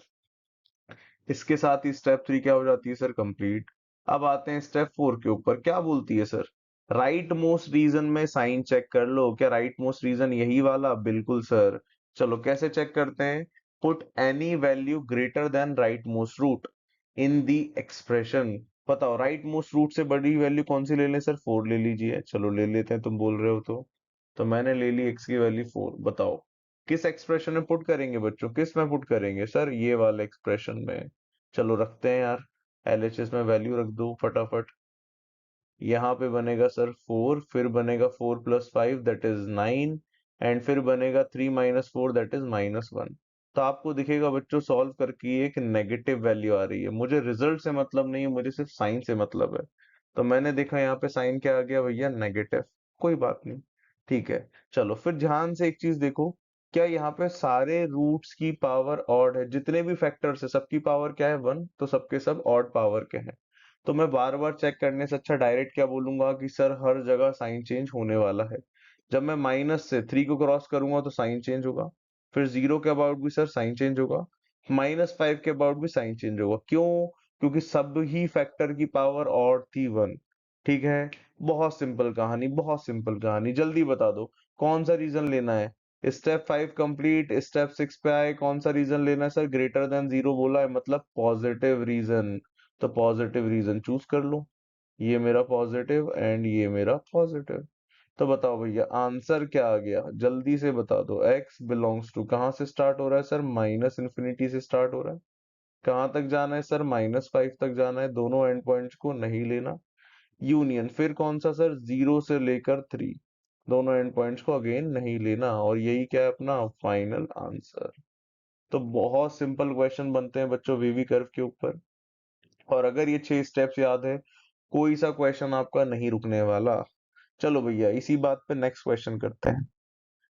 इसके साथ ही स्टेप 3 क्या हो जाती है सर, कंप्लीट। अब आते हैं स्टेप 4 के ऊपर। क्या बोलती है सर, राइट मोस्ट रीजन में साइन चेक कर लो। क्या राइट मोस्ट रीजन यही वाला? बिल्कुल सर। चलो कैसे चेक करते हैं। Put any value greater than right most root in the expression. बताओ राइट मोस्ट रूट से बड़ी वैल्यू कौन सी ले लें सर, 4 ले लीजिए। चलो ले लेते हैं, तुम बोल रहे हो तो मैंने ले ली x की वैल्यू 4। बताओ किस एक्सप्रेशन में पुट करेंगे बच्चों, किस में पुट करेंगे सर, ये वाले एक्सप्रेशन में। चलो रखते हैं यार, एलएचएस में वैल्यू रख दो फटाफट। यहाँ पे बनेगा सर 4, फिर बनेगा 4 + 5 दैट इज 9, एंड फिर बनेगा 3 - 4 दैट इज -1। तो आपको दिखेगा बच्चों सॉल्व करके एक नेगेटिव वैल्यू आ रही है। मुझे रिजल्ट से मतलब नहीं है, मुझे सिर्फ साइन से मतलब है। तो मैंने देखा यहाँ पे साइन क्या आ गया भैया, नेगेटिव। कोई बात नहीं, ठीक है। चलो फिर ध्यान से एक चीज देखो, क्या यहाँ पे सारे रूट्स की पावर ऑड है? जितने भी फैक्टर्स है सबकी पावर क्या है, 1, तो सबके सब ऑड पावर के हैं। तो मैं बार बार चेक करने से अच्छा डायरेक्ट क्या बोलूंगा कि सर हर जगह साइन चेंज होने वाला है। जब मैं माइनस से 3 को क्रॉस करूंगा तो साइन चेंज होगा। फिर 0 के अबाउट भी सर साइन चेंज होगा। -5 के अबाउट भी साइन चेंज होगा। क्यों? क्योंकि सब ही फैक्टर की पावर ऑड थी 1। ठीक है। बहुत सिंपल कहानी, बहुत सिंपल कहानी। जल्दी बता दो कौन सा रीजन लेना है। Step 5 complete. स्टेप 6 पे आए, कौन सा रीजन लेना है सर, ग्रेटर देन 0 बोला है मतलब पॉजिटिव रीजन। तो पॉजिटिव रीजन चूज कर लो। ये मेरा पॉजिटिव एंड ये मेरा पॉजिटिव। तो बताओ भैया आंसर क्या आ गया, जल्दी से बता दो। x बिलोंग्स टू कहाँ से स्टार्ट हो रहा है सर, -∞ से स्टार्ट हो रहा है। कहाँ तक जाना है सर, -5 तक जाना है। दोनों एंड पॉइंट्स को नहीं लेना। यूनियन फिर कौन सा सर, 0 से लेकर 3, दोनों एंड पॉइंट्स को अगेन नहीं लेना। और यही क्या है अपना फाइनल आंसर। तो बहुत सिंपल क्वेश्चन बनते हैं बच्चों वीवी कर्व के ऊपर। और अगर ये 6 स्टेप्स याद है, कोई सा क्वेश्चन आपका नहीं रुकने वाला। चलो भैया इसी बात पे नेक्स्ट क्वेश्चन करते हैं।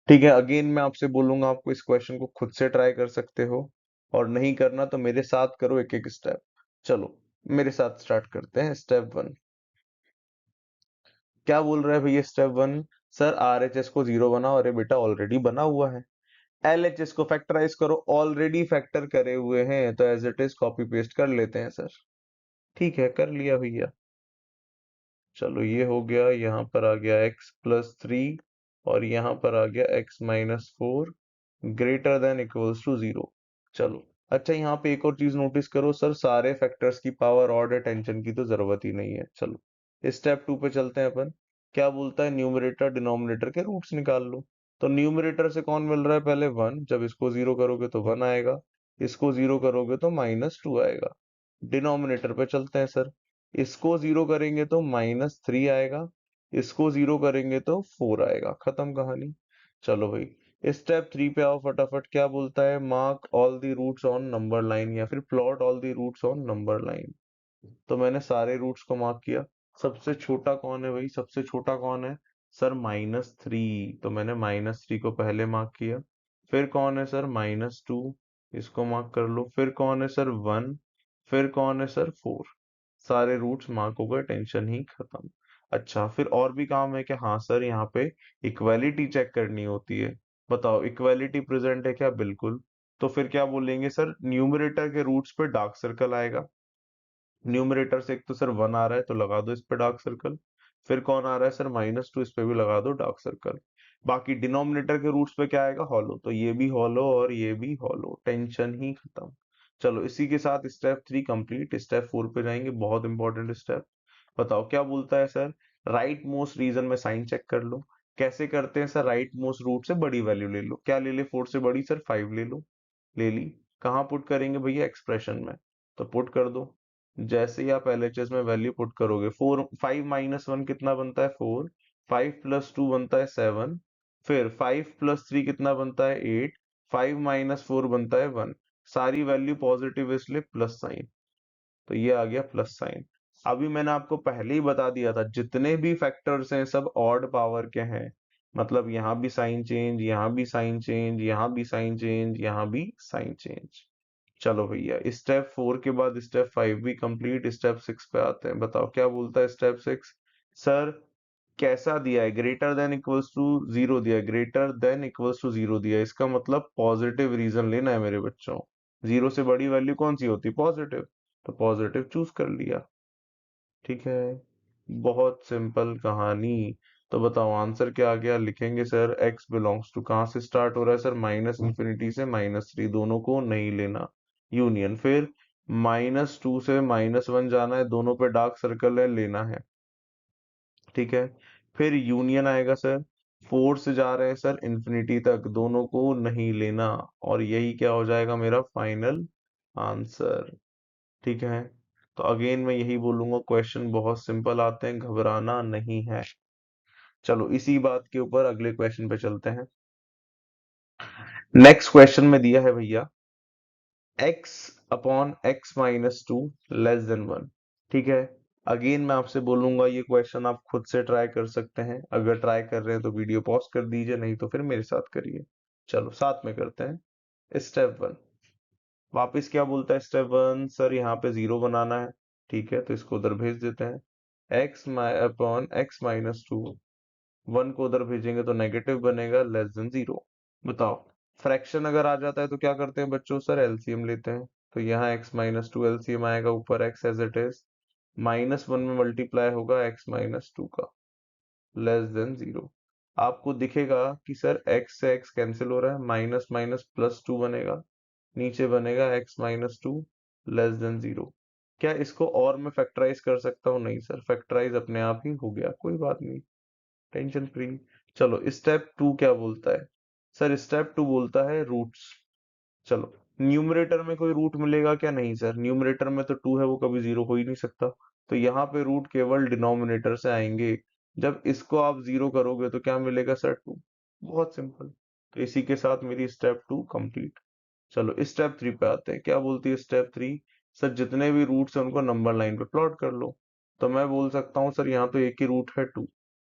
ठीक है, अगेन मैं आपसे बोलूंगा आपको इस क्वेश्चन को खुद से ट्राई कर सकते हो, और नहीं करना तो मेरे साथ करो एक एक स्टेप। चलो मेरे साथ स्टार्ट करते हैं। स्टेप 1 क्या बोल रहा है भैया, स्टेप 1, सर आरएचएस को 0 बनाओ। अरे बेटा ऑलरेडी बना हुआ है। एलएचएस को फैक्टराइज करो, ऑलरेडी फैक्टर करे हुए हैं तो as it is copy paste कर लेते हैं सर। ठीक है, कर लिया भैया। चलो ये हो गया, यहाँ पर आ गया x + 3, और यहाँ पर आ गया x - 4 greater than equals to 0। चलो अच्छा, यहाँ पे एक और चीज नोटिस करो सर, सारे फैक्टर्स की पावर ऑड है, टेंशन की तो जरूरत ही नहीं है। चलो स्टेप 2 पे चलते हैं अपन। क्या बोलता है, न्यूमरेटर डिनोमिनेटर के रूट्स निकाल लो। तो न्यूमरेटर से कौन मिल रहा है, पहले 1। जब इसको 0 करोगे तो 1 आएगा, इसको 0 करोगे तो -2 आएगा। डिनोमिनेटर पे चलते हैं सर। इसको 0 करेंगे तो -3 आएगा, इसको 0 करेंगे तो 4 आएगा। खत्म कहानी। चलो भाई स्टेप 3 पे आओ फटाफट। क्या बोलता है, mark all the roots on number line, या फिर plot all the roots on number line. तो मैंने सारे रूट्स को मार्क किया। सबसे छोटा कौन है भाई, सबसे छोटा कौन है सर, -3। तो मैंने -3 को पहले मार्क किया। फिर कौन है सर, -2, इसको मार्क कर लो। फिर कौन है सर, 1। फिर कौन है सर, 4। सारे रूट्स मार्क हो गए, टेंशन ही खत्म। अच्छा फिर और भी काम है क्या, हाँ सर यहाँ पे इक्वालिटी चेक करनी होती है। बताओ इक्वालिटी प्रेजेंट है क्या, बिल्कुल। तो फिर क्या बोलेंगे सर, न्यूमरेटर के रूट्स पे डार्क सर्कल आएगा। न्यूमरेटर से एक तो सर 1 आ रहा है तो लगा दो इस पे डार्क सर्कल। फिर कौन आ रहा है सर, -2, इस पे भी लगा दो डार्क सर्कल। बाकी डिनोमिनेटर के रूट्स पे क्या आएगा, हॉलो, तो ये भी हॉलो और ये भी हॉलो, टेंशन ही खत्म। चलो इसी के साथ स्टेप 3 कंप्लीट। स्टेप 4 पे जाएंगे, बहुत इंपॉर्टेंट स्टेप। बताओ क्या बोलता है सर, राइट मोस्ट रीजन में साइन चेक कर लो। कैसे करते हैं सर, राइट मोस्ट रूट से बड़ी वैल्यू ले लो। क्या ले ले 4 से बड़ी सर, 5 ले लो। ले ली। कहाँ पुट करेंगे भैया, एक्सप्रेशन में, तो पुट कर दो। जैसे ही आप एलएचएस में वैल्यू पुट करोगे, 5 - 1 कितना बनता है, 4। 5 + 2 बनता है 7। फिर 5 + 3 कितना बनता है, 8। 5 - 4 बनता है 1। सारी वैल्यू पॉजिटिव, इसलिए प्लस साइन। तो ये आ गया प्लस साइन। अभी मैंने आपको पहले ही बता दिया था, जितने भी फैक्टर्स हैं सब ऑड पावर के हैं। मतलब यहाँ भी साइन चेंज, यहाँ भी साइन चेंज, यहाँ भी साइन चेंज, यहाँ भी साइन चेंज। चलो भैया, स्टेप 4 के बाद स्टेप 5 भी कंप्लीट। स्टेप 6 पे आते हैं। बताओ क्या बोलता है स्टेप 6। सर कैसा दिया है, greater than equals to zero दिया है, greater than equals to zero दिया है, इसका मतलब पॉजिटिव रीजन लेना है मेरे बच्चों। जीरो से बड़ी वैल्यू कौन सी होती है, पॉजिटिव। तो पॉजिटिव चूज कर लिया। ठीक है, बहुत सिंपल कहानी। तो बताओ आंसर क्या आ गया, लिखेंगे सर x बिलोंग्स टू, कहाँ से स्टार्ट हो रहा है सर, -∞ से -3, दोनों को नहीं लेना। यूनियन, फिर -2 से -1 जाना है, दोनों पे डार्क सर्कल है, लेना है। ठीक है, फिर यूनियन आएगा सर, 4 से जा रहे हैं सर इंफिनिटी तक, दोनों को नहीं लेना। और यही क्या हो जाएगा मेरा फाइनल आंसर। ठीक है, तो अगेन मैं यही बोलूंगा, क्वेश्चन बहुत सिंपल आते हैं, घबराना नहीं है। चलो इसी बात के ऊपर अगले क्वेश्चन पे चलते हैं। नेक्स्ट क्वेश्चन में दिया है भैया, x/(x - 2) < <1। ठीक है, अगेन मैं आपसे बोलूंगा, ये क्वेश्चन आप खुद से ट्राई कर सकते हैं। अगर ट्राई कर रहे हैं तो वीडियो पॉज कर दीजिए, नहीं तो फिर मेरे साथ करिए। चलो साथ में करते हैं। स्टेप 1, वापस क्या बोलता है स्टेप 1 सर, यहाँ पे 0 बनाना है। ठीक है, तो इसको उधर भेज देते हैं। x/(x - 2), 1 को उधर भेजेंगे तो नेगेटिव बनेगा, <<0। बताओ, फ्रैक्शन अगर आ जाता है तो क्या करते हैं बच्चों, सर एलसीएम लेते हैं। तो यहाँ x - 2 एलसीएम आएगा, ऊपर x एज इट इज, -1 में मल्टीप्लाई होगा x - 2 का, <0। आपको दिखेगा कि सर x से x कैंसिल हो रहा है, माइनस माइनस +2 बनेगा, नीचे बनेगा x - 2 <0। क्या इसको और मैं फैक्टराइज कर सकता हूँ, नहीं सर, फैक्टराइज अपने आप ही हो गया, कोई बात नहीं, टेंशन फ्री। चलो स्टेप 2 क्या बोलता है सर, स्टेप 2 बोलता है रूट्स। चलो, न्यूमरेटर में कोई रूट मिलेगा क्या, नहीं सर, न्यूमरेटर में तो 2 है, वो कभी 0 हो ही नहीं सकता। तो यहाँ पे रूट केवल डिनोमिनेटर से आएंगे। जब इसको आप 0 करोगे तो क्या मिलेगा सर, 2। बहुत सिंपल। तो इसी के साथ मेरी स्टेप 2 कंप्लीट। चलो स्टेप 3 पे आते हैं। क्या बोलती है स्टेप 3, सर जितने भी रूट्स हैं उनको नंबर लाइन पे प्लॉट कर लो। तो मैं बोल सकता हूँ सर, यहाँ तो एक ही रूट है, 2।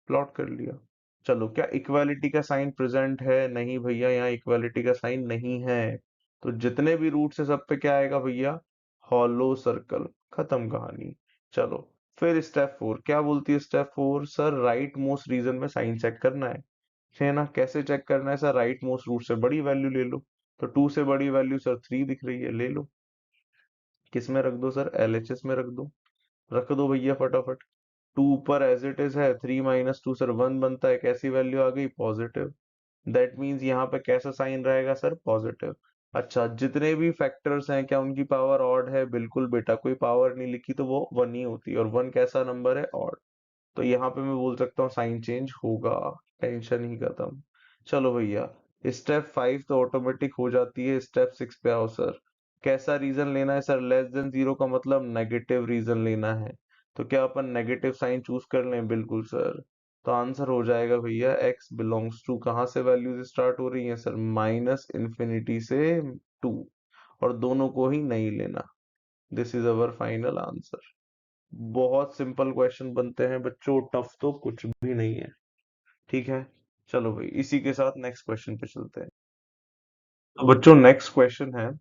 प्लॉट कर लिया। चलो क्या इक्वालिटी का साइन प्रेजेंट है, नहीं भैया, यहाँ इक्वालिटी का साइन नहीं है। तो जितने भी रूट्स है सब पे क्या आएगा भैया, हॉलो सर्कल, खत्म कहानी। चलो फिर स्टेप 4 क्या बोलती है step 4, sir rightmost region में साइन चेक करना है ना। कैसे चेक करना है सर, राइट मोस्ट रूट से बड़ी वैल्यू ले लो। तो 2 से बड़ी वैल्यू सर 3 दिख रही है, ले लो। किस में रख दो सर, एलएचएस में रख दो। रख दो भैया फटाफट। 2 ऊपर एज इट इज है, 3 - 2 सर 1 बनता है, कैसी वैल्यू आ गई, पॉजिटिव। दैट मीन्स यहाँ पे कैसा साइन रहेगा सर, पॉजिटिव। अच्छा, जितने भी फैक्टर्स हैं क्या उनकी पावर ऑड है, बिल्कुल बेटा, कोई पावर नहीं लिखी तो वो 1 ही होती है, और 1 कैसा नंबर है, ऑड। तो यहाँ पे मैं बोल सकता हूँ साइन चेंज होगा, टेंशन ही खत्म। चलो भैया, स्टेप 5 तो ऑटोमेटिक हो जाती है। स्टेप 6 पे आओ सर। कैसा रीजन लेना है सर, <<0 का मतलब नेगेटिव रीजन लेना है। तो क्या अपन नेगेटिव साइन चूज कर लें, बिल्कुल सर। तो आंसर हो जाएगा भैया x बिलोंग्स टू, कहाँ से वैल्यूज स्टार्ट हो रही है सर, -∞ से 2, और दोनों को ही नहीं लेना। This is our final answer. बहुत सिंपल क्वेश्चन बनते हैं बच्चों, टफ तो कुछ भी नहीं है। ठीक है, चलो भाई इसी के साथ नेक्स्ट क्वेश्चन पे चलते हैं। तो बच्चों नेक्स्ट क्वेश्चन है,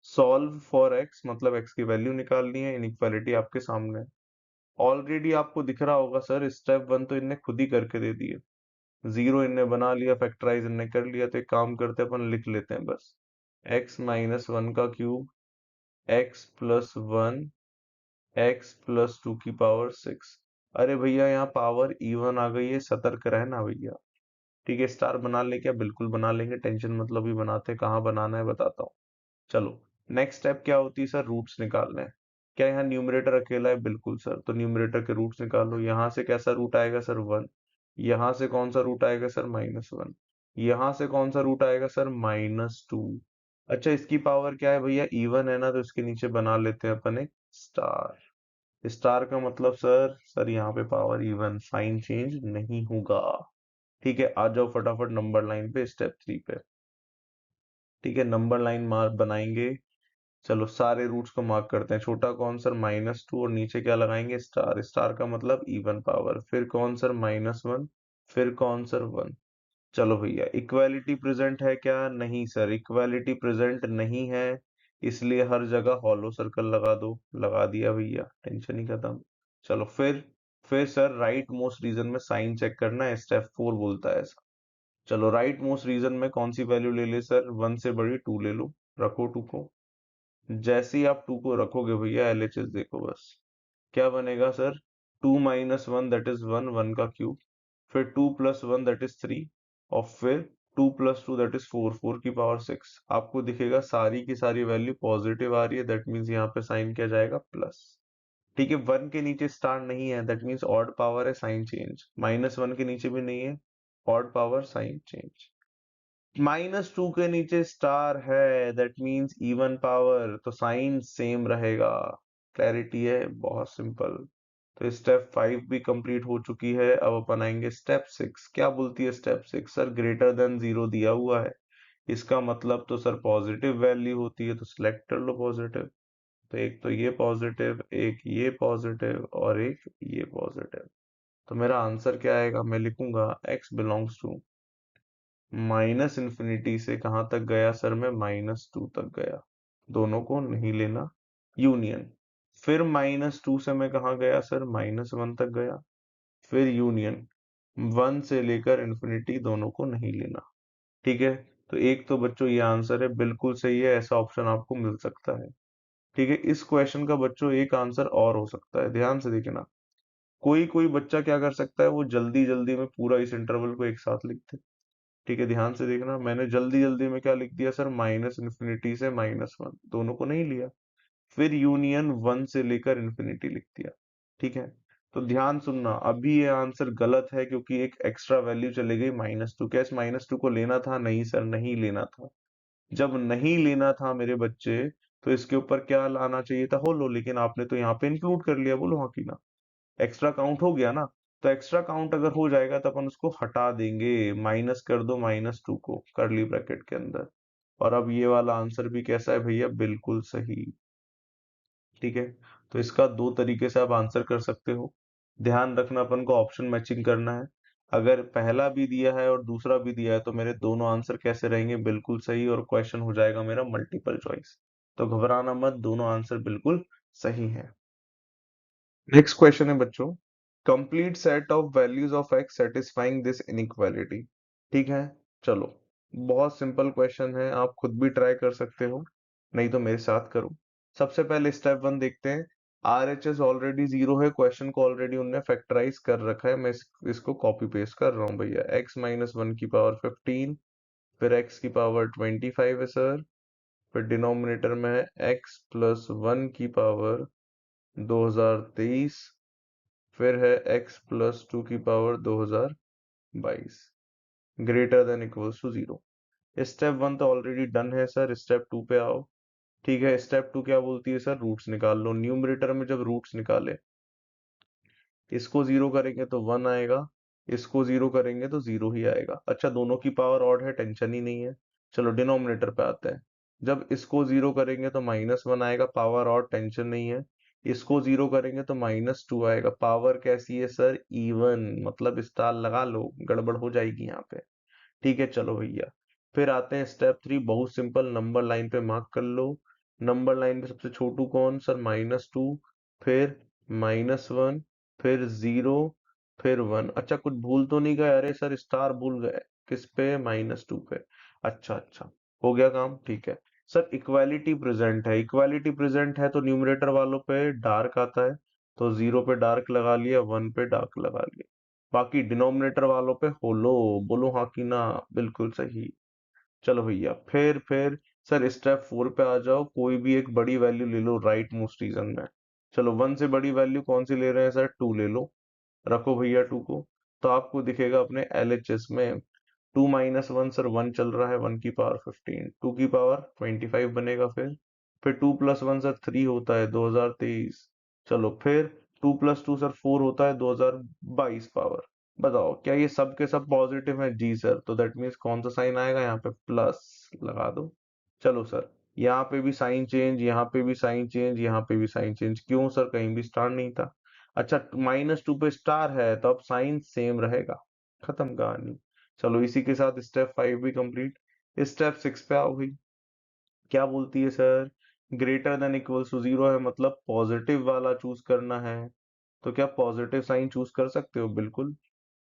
सॉल्व फॉर x, मतलब x की वैल्यू निकालनी है, इनइक्वालिटी आपके सामने है। ऑलरेडी आपको दिख रहा होगा सर, स्टेप 1 तो इनने खुद ही करके दे दिए। 0 इनने बना लिया, फैक्टराइज इनने कर लिया, तो एक काम करते हैं अपन, लिख लेते हैं बस। x - 1 का क्यूब, x + 1, x + 2 की पावर 6। अरे भैया यहाँ पावर इवन आ गई है, सतर्क रहना भैया। ठीक है, स्टार बना ले क्या? बिल्कुल बना लेंगे, टेंशन मतलब ही बनाते हैं, कहाँ बनाना है बताता हूँ। चलो, नेक्स्ट स्टेप क्या होती है सर? रूट्स निकालना है। क्या यहाँ न्यूमरेटर अकेला है? बिल्कुल सर, तो न्यूमरेटर के रूट्स निकालो। यहाँ से कैसा रूट आएगा सर? 1। यहाँ से कौन सा रूट आएगा सर? -1। यहाँ से कौन सा रूट आएगा सर? -2। अच्छा, इसकी पावर क्या है भैया? इवन है ना, तो इसके नीचे बना लेते हैं अपन एक स्टार। स्टार का मतलब सर यहाँ पे पावर इवन, साइन चेंज नहीं होगा। ठीक है, आ जाओ फटाफट नंबर लाइन पे, स्टेप 3 पे। ठीक है, नंबर लाइन मार्क बनाएंगे। चलो सारे रूट्स को मार्क करते हैं। छोटा कौन सर? -2, और नीचे क्या लगाएंगे? स्टार। स्टार का मतलब इवन पावर। फिर कौन सर? -1। फिर कौन सर? 1। चलो भैया, इक्वालिटी प्रेजेंट है क्या? नहीं सर, इक्वालिटी प्रेजेंट नहीं है, इसलिए हर जगह हॉलो सर्कल लगा दो। लगा दिया भैया, टेंशन ही खत्म। चलो फिर सर राइट मोस्ट रीजन में साइन चेक करना है, स्टेप 4 बोलता है ऐसा। चलो राइट मोस्ट रीजन में कौन सी वैल्यू ले ले सर? 1 से बड़ी 2 ले लो। रखो 2 को। जैसे ही आप 2 को रखोगे भैया, एलएचएस देखो बस। क्या बनेगा सर? 2 माइनस 1 दैट इज 1, 1 का क्यूब। फिर 2 प्लस 1 दैट इज 3। और फिर 2 प्लस 2 दैट इज 4, 4 की पावर 6। आपको दिखेगा सारी की सारी वैल्यू पॉजिटिव आ रही है, दैट मीन्स यहाँ पे साइन किया जाएगा प्लस। ठीक है, 1 के नीचे स्टार नहीं है, दैट मीन्स ऑड पावर है, साइन चेंज। -1 के नीचे भी नहीं है, ऑड पावर, साइन चेंज। -2 के नीचे स्टार है, दैट मीन्स इवन पावर, तो साइन सेम रहेगा। क्लैरिटी है, बहुत सिंपल। तो स्टेप 5 भी कंप्लीट हो चुकी है। अब अपन आएंगे स्टेप 6। क्या बोलती है स्टेप 6? सर ग्रेटर देन 0 दिया हुआ है, इसका मतलब तो सर पॉजिटिव वैल्यू होती है, तो सिलेक्ट कर लो पॉजिटिव। तो एक तो ये पॉजिटिव, एक ये पॉजिटिव, और एक ये पॉजिटिव। तो मेरा आंसर क्या आएगा? मैं लिखूंगा x belongs to minus infinity से कहाँ तक गया सर? मैं -2 तक गया। दोनों को नहीं लेना, यूनियन। फिर -2 से मैं कहाँ गया सर? -1 तक गया। फिर यूनियन, 1 से लेकर इन्फिनिटी, दोनों को नहीं लेना। ठीक है, तो एक तो बच्चों ये आंसर है, बिल्कुल सही है, ऐसा ऑप्शन आपको मिल सकता है। ठीक है, इस क्वेश्चन का बच्चों एक आंसर और हो सकता है, ध्यान से देखना। कोई कोई बच्चा क्या कर सकता है, वो जल्दी जल्दी में पूरा इस इंटरवल को एक साथ लिख दे। ठीक है, ध्यान से देखना, मैंने जल्दी जल्दी में क्या लिख दिया सर? माइनस इन्फिनिटी से -1, दोनों को नहीं लिया। फिर यूनियन 1 से लेकर इन्फिनिटी लिख दिया। ठीक है, तो ध्यान सुनना, अभी ये आंसर गलत है क्योंकि एक एक्स्ट्रा वैल्यू चली गई -2। क्या इस -2 को लेना था? नहीं सर, नहीं लेना था। जब नहीं लेना था मेरे बच्चे, तो इसके ऊपर क्या लाना चाहिए था? होलो, लेकिन आपने तो यहाँ पे इंक्लूड कर लिया। बोलो हाँ की ना? एक्स्ट्रा काउंट हो गया ना? तो एक्स्ट्रा काउंट अगर हो जाएगा तो अपन उसको हटा देंगे, माइनस कर दो -2 को कर्ली ब्रैकेट के अंदर। और अब ये वाला आंसर भी कैसा है भैया? बिल्कुल सही। ठीक है, तो इसका दो तरीके से आप आंसर कर सकते हो। ध्यान रखना, अपन को ऑप्शन मैचिंग करना है। अगर पहला भी दिया है और दूसरा भी दिया है, तो मेरे दोनों आंसर कैसे रहेंगे? बिल्कुल सही, और क्वेश्चन हो जाएगा मेरा मल्टीपल चॉइस। तो घबराना मत, दोनों आंसर बिल्कुल सही है। नेक्स्ट क्वेश्चन है बच्चों, complete set of values of x satisfying this inequality. ठीक है, चलो, बहुत सिंपल क्वेश्चन है, आप खुद भी ट्राई कर सकते हो, नहीं तो मेरे साथ करो। सबसे पहले स्टेप 1 देखते हैं। RHS ऑलरेडी 0 है, क्वेश्चन को ऑलरेडी उनने फैक्टराइज कर रखा है, मैं इसको कॉपी पेस्ट कर रहा हूँ भैया। x-1 की पावर 15, फिर x की पावर 25 है सर, फिर डिनोमिनेटर में है x प्लस 1 की पावर 2023, फिर है x प्लस 2 की power 2022, greater than equals to 0। Step 1 तो ऑलरेडी डन है सर, स्टेप 2 पे आओ। ठीक है, स्टेप 2 क्या बोलती है सर? रूट्स निकाल लो। न्यूमरेटर में जब रूट्स निकाले, इसको 0 करेंगे तो 1 आएगा, इसको 0 करेंगे तो 0 ही आएगा। अच्छा, दोनों की पावर ऑड है, टेंशन ही नहीं है। चलो डिनोमिनेटर पे आते हैं। जब इसको 0 करेंगे तो -1 आएगा, पावर ऑड, टेंशन नहीं है। इसको 0 करेंगे तो -2 आएगा, पावर कैसी है सर? इवन, मतलब स्टार लगा लो, गड़बड़ हो जाएगी यहाँ पे। ठीक है, चलो भैया, फिर आते हैं स्टेप 3, बहुत सिंपल, नंबर लाइन पे मार्क कर लो। नंबर लाइन पे सबसे छोटू कौन सर? -2, फिर -1, फिर 0, फिर 1। अच्छा, कुछ भूल तो नहीं गए? अरे सर स्टार भूल गए, किस पे? -2 पे। अच्छा अच्छा, हो गया काम। ठीक है सर, इक्वालिटी प्रेजेंट है, इक्वालिटी प्रेजेंट है तो न्यूमरेटर वालों पे डार्क आता है, तो 0 पे डार्क लगा लिया, 1 पे डार्क लगा लिया। बाकी डिनोमिनेटर वालों पे होलो, बोलो हाँ कि ना। बिल्कुल सही। चलो भैया, फिर सर स्टेप 4 पे आ जाओ, कोई भी एक बड़ी वैल्यू ले लो राइट मोस्ट रीजन में। चलो 1 से बड़ी वैल्यू कौन सी ले रहे हैं सर? 2 ले लो। रखो भैया 2 को। तो आपको दिखेगा अपने एलएचएस में 2 माइनस 1 सर 1 चल रहा है, 1 की पावर 15, 2 की पावर 25 बनेगा। फिर 2 प्लस 1 सर 3 होता है 2023। चलो फिर 2 प्लस 2 सर 4 होता है 2022 पावर। बताओ क्या ये सब के सब पॉजिटिव है? जी सर। तो दैट मीन्स कौन सा साइन आएगा यहाँ पे? प्लस लगा दो। चलो सर, यहाँ पे भी साइन चेंज, यहाँ पे भी साइन चेंज, यहाँ पे भी साइन चेंज। क्यों सर? कहीं भी स्टार नहीं था। अच्छा, -2 पे स्टार है तो अब साइन सेम रहेगा। खत्म कहानी। चलो इसी के साथ स्टेप 5 भी कंप्लीट। स्टेप 6 पे आओ भाई। क्या बोलती है sir? Greater than equals to 0 है, मतलब पॉजिटिव वाला चूज करना है। तो क्या पॉजिटिव साइन चूज कर सकते हो? बिल्कुल।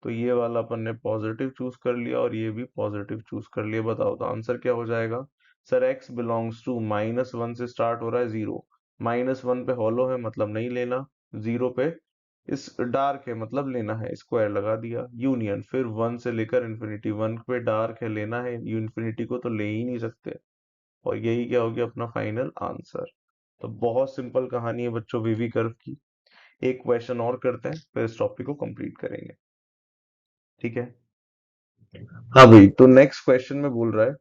तो ये वाला अपन ने पॉजिटिव चूज कर लिया और ये भी पॉजिटिव चूज कर लिया। बताओ तो आंसर क्या हो जाएगा? सर x बिलोंग्स टू -1 से स्टार्ट हो रहा है 0। -1 पे हॉलो है मतलब नहीं लेना। 0 पे इस डार्क है मतलब लेना है, स्क्वायर लगा दिया। यूनियन फिर 1 से लेकर इन्फिनिटी, 1 पे डार्क है लेना है, इन्फिनिटी को तो ले ही नहीं सकते। और यही क्या हो गया अपना फाइनल आंसर। तो बहुत सिंपल कहानी है बच्चों वीवी कर्व की। एक क्वेश्चन और करते हैं फिर इस टॉपिक को कंप्लीट करेंगे। ठीक है। हाँ भाई, तो नेक्स्ट क्वेश्चन में बोल रहा है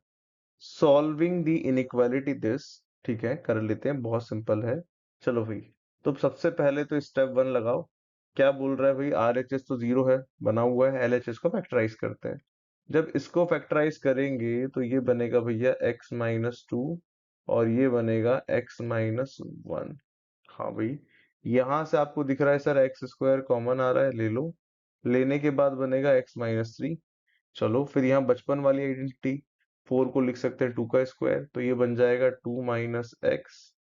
सॉल्विंग द इनइक्वालिटी दिस। ठीक है, कर लेते हैं, बहुत सिंपल है। चलो भाई, तो सबसे पहले तो स्टेप 1 लगाओ। क्या बोल रहा है भाई? आरएचएस तो 0 है, बना हुआ है। एलएचएस को फैक्टराइज करते हैं। जब इसको फैक्टराइज करेंगे तो ये बनेगा भैया x-2 और ये बनेगा x-1। हाँ भाई, यहां से आपको दिख रहा है सर एक्स स्क्वायर कॉमन आ रहा है, ले लो। लेने के बाद बनेगा x-3। चलो फिर यहाँ बचपन वाली आइडेंटिटी, 4 को लिख सकते हैं 2 का स्क्वायर, तो ये बन जाएगा 2 माइनस एक्स।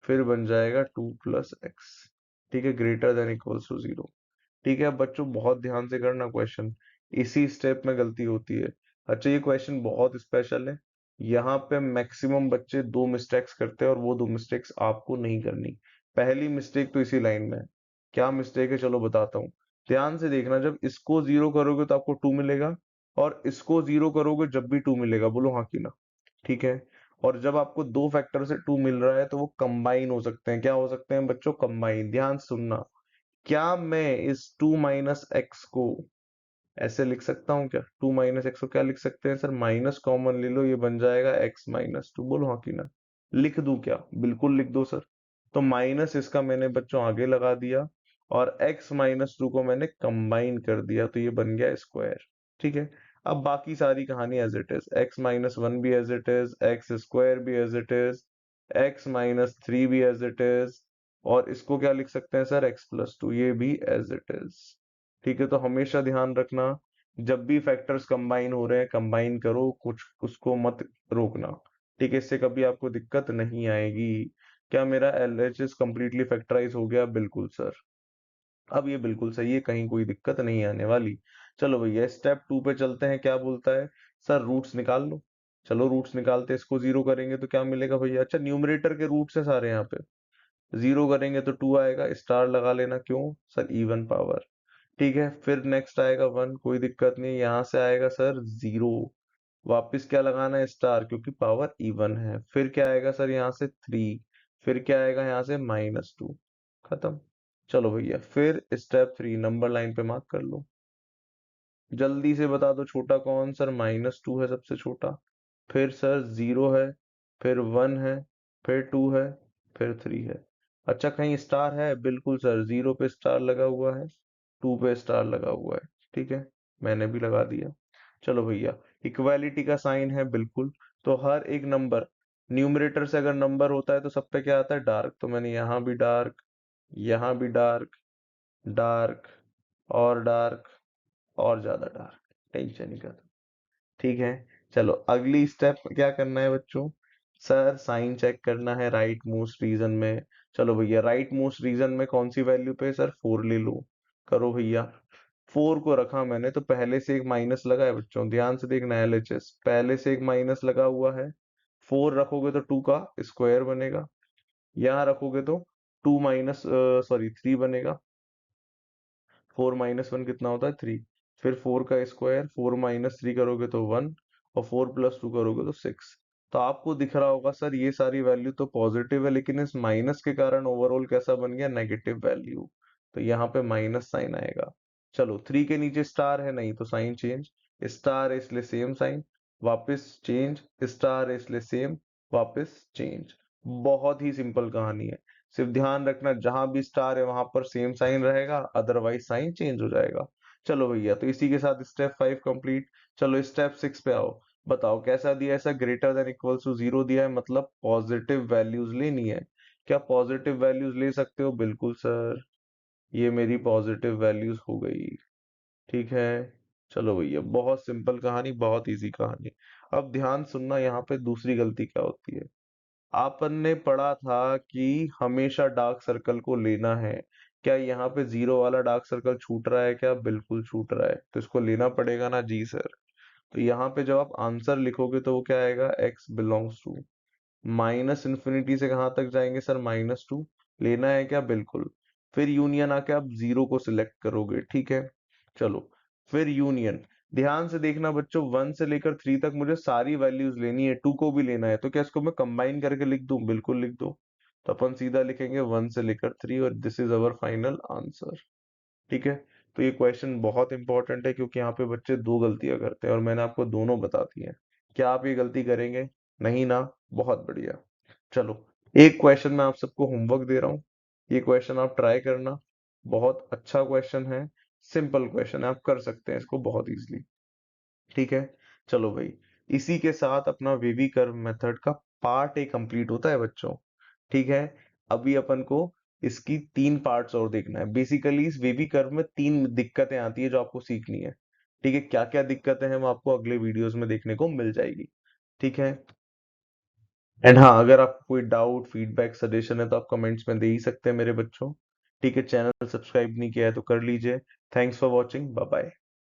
फिर बन जाएगा 2 प्लस एक्स। ठीक है, ग्रेटर देन इक्वल्स टू 0। ठीक है, अब बच्चों बहुत ध्यान से करना क्वेश्चन, इसी स्टेप में गलती होती है। अच्छा, ये क्वेश्चन बहुत स्पेशल है। यहाँ पे मैक्सिमम बच्चे 2 मिस्टेक्स करते हैं और वो 2 मिस्टेक्स आपको नहीं करनी। पहली मिस्टेक तो इसी लाइन में है। क्या मिस्टेक है? चलो बताता हूँ। ध्यान से देखना, जब इसको 0 करोगे तो आपको 2 मिलेगा, और इसको 0 करोगे जब भी 2 मिलेगा, बोलो हाँ कि ना। ठीक है। और जब आपको दो फैक्टर से 2 मिल रहा है तो वो कंबाइन हो सकते हैं। क्या हो सकते हैं बच्चों? कंबाइन। ध्यान से सुनना। क्या मैं इस 2 माइनस एक्स को ऐसे लिख सकता हूँ? क्या 2 माइनस एक्स को क्या लिख सकते हैं सर? माइनस कॉमन ले लो, ये बन जाएगा x-2। बोलो हाँ कि ना। लिख दूं क्या? बिल्कुल लिख दो सर। तो माइनस इसका मैंने बच्चों आगे लगा दिया, और x-2 को मैंने कंबाइन कर दिया, तो ये बन गया स्क्वायर। ठीक है। अब बाकी सारी कहानी एज इट इज, x-1 भी as it is, x square भी एज इट इज, x-3 भी एज इट इज, और इसको क्या लिख सकते हैं सर? x+2, ये भी एज इट इज। ठीक है, तो हमेशा ध्यान रखना, जब भी फैक्टर्स कंबाइन हो रहे हैं कंबाइन करो, कुछ उसको मत रोकना। ठीक है, इससे कभी आपको दिक्कत नहीं आएगी। क्या मेरा एलएचएस कंप्लीटली फैक्टराइज हो गया? बिल्कुल सर। अब ये बिल्कुल सही है, कहीं कोई दिक्कत नहीं आने वाली। चलो भैया स्टेप 2 पे चलते हैं। क्या बोलता है सर? रूट्स निकाल लो। चलो रूट्स निकालते हैं, इसको 0 करेंगे तो क्या मिलेगा भैया? अच्छा, न्यूमरेटर के रूट्स है सारे यहाँ पे। 0 करेंगे तो 2 आएगा, स्टार लगा लेना। क्यों सर? Even power. ठीक है, फिर नेक्स्ट आएगा 1, कोई दिक्कत नहीं। यहाँ से आएगा सर 0, वापस क्या लगाना है? स्टार, क्योंकि पावर इवन है। फिर क्या आएगा सर? यहाँ से 3। फिर क्या आएगा यहाँ से? -2। खत्म। चलो भैया, फिर स्टेप 3 नंबर लाइन पे मार्क कर लो। जल्दी से बता दो, छोटा कौन सर? -2 है सबसे छोटा। फिर सर 0 है, फिर 1 है, फिर 2 है, फिर 3 है। अच्छा, कहीं स्टार है? बिल्कुल सर, 0 पे स्टार लगा हुआ है, 2 पे स्टार लगा हुआ है। ठीक है, मैंने भी लगा दिया। चलो भैया, इक्वालिटी का साइन है बिल्कुल। तो हर एक नंबर, न्यूमरेटर से अगर नंबर होता है तो सब पे क्या आता है? डार्क। तो मैंने यहाँ भी डार्क, यहाँ भी डार्क, डार्क, और डार्क, और ज्यादा डार्क। टेंशन नहीं कर। ठीक है। चलो अगली स्टेप क्या करना है बच्चों? सर साइन चेक करना है राइट मोस्ट रीजन में। चलो भैया, राइट मोस्ट रीजन में कौन सी वैल्यू पे? सर 4 ले लो। करो भैया। 4 को रखा मैंने तो पहले से एक माइनस लगा है बच्चों, ध्यान से देखना। एलएचएस पहले से एक माइनस लगा हुआ है। 4 रखोगे तो 2 का स्क्वायर बनेगा, यहाँ रखोगे तो 2 माइनस सॉरी 3 बनेगा। 4 माइनस 1 कितना होता है 3। फिर 4 का स्क्वायर, 4 माइनस 3 करोगे तो 1, और 4 प्लस 2 करोगे तो 6। तो आपको दिख रहा होगा सर ये सारी वैल्यू तो पॉजिटिव है, लेकिन इस माइनस के कारण ओवरऑल कैसा बन गया, नेगेटिव वैल्यू। तो यहाँ पे माइनस साइन आएगा। चलो 3 के नीचे स्टार है नहीं तो साइन चेंज, स्टार है इसलिए सेम साइन, वापस चेंज, स्टार है इसलिए सेम, वापस चेंज। बहुत ही सिंपल कहानी है। सिर्फ ध्यान रखना जहां भी स्टार है वहां पर सेम साइन रहेगा, अदरवाइज साइन चेंज हो जाएगा। चलो भैया, तो इसी के साथ स्टेप 5 कंप्लीट। चलो स्टेप 6 पे आओ। बताओ कैसा दिया है, ऐसा ग्रेटर देन इक्वल्स टू 0 दिया है, मतलब पॉजिटिव वैल्यूज लेनी है। क्या पॉजिटिव वैल्यूज ले सकते हो? बिल्कुल सर, ये मेरी पॉजिटिव वैल्यूज हो गई। ठीक है। चलो भैया, बहुत सिंपल कहानी, बहुत इजी कहानी। अब ध्यान सुनना, यहाँ पे दूसरी गलती क्या होती है। आपन ने पढ़ा था कि हमेशा डार्क सर्कल को लेना है। क्या यहाँ पे 0 वाला डार्क सर्कल छूट रहा है क्या? बिल्कुल छूट रहा है, तो इसको लेना पड़ेगा ना। जी सर। तो यहाँ पे जब आप आंसर लिखोगे तो वो क्या आएगा, x belongs to minus infinity से कहाँ तक जाएंगे सर, -2। लेना है क्या? बिल्कुल। फिर यूनियन आके आप 0 को सिलेक्ट करोगे, ठीक है। चलो, फिर यूनियन। ध्यान से देखना बच्चों, 1 से लेकर 3 तक मुझे सारी वैल्यूज लेनी है, 2 को भी लेना है, तो क्या इसको मैं कंबाइन करके लिख दूं? बिल्कुल लिख दो। तो अपन सीधा लिखेंगे 1 से लेकर 3, और this is our final answer. ठीक है। तो ये क्वेश्चन बहुत इंपॉर्टेंट है, क्योंकि यहाँ पे बच्चे दो गलतियां करते हैं और मैंने आपको दोनों बता दी है। क्या आप ये गलती करेंगे? नहीं ना? बहुत बढ़िया। चलो, एक क्वेश्चन मैं आप सबको होमवर्क दे रहा हूँ, ये क्वेश्चन आप ट्राई करना। बहुत अच्छा क्वेश्चन है, सिंपल क्वेश्चन है, आप कर सकते हैं इसको बहुत इजीली। ठीक है। चलो भाई, इसी के साथ अपना वेवी कर्व मेथड का पार्ट ए कंप्लीट होता है बच्चों। ठीक है। अभी अपन को इसकी 3 पार्ट्स और देखना है। बेसिकली इस वेवी कर्व में 3 दिक्कतें आती है जो आपको सीखनी है। ठीक है। क्या क्या दिक्कतें हैं वो आपको अगले वीडियोस में देखने को मिल जाएगी। ठीक है। एंड हाँ, अगर आपको कोई डाउट, फीडबैक, सजेशन है तो आप कमेंट्स में दे ही सकते हैं मेरे बच्चों। ठीक है। चैनल सब्सक्राइब नहीं किया है तो कर लीजिए। Thanks for watching, bye bye.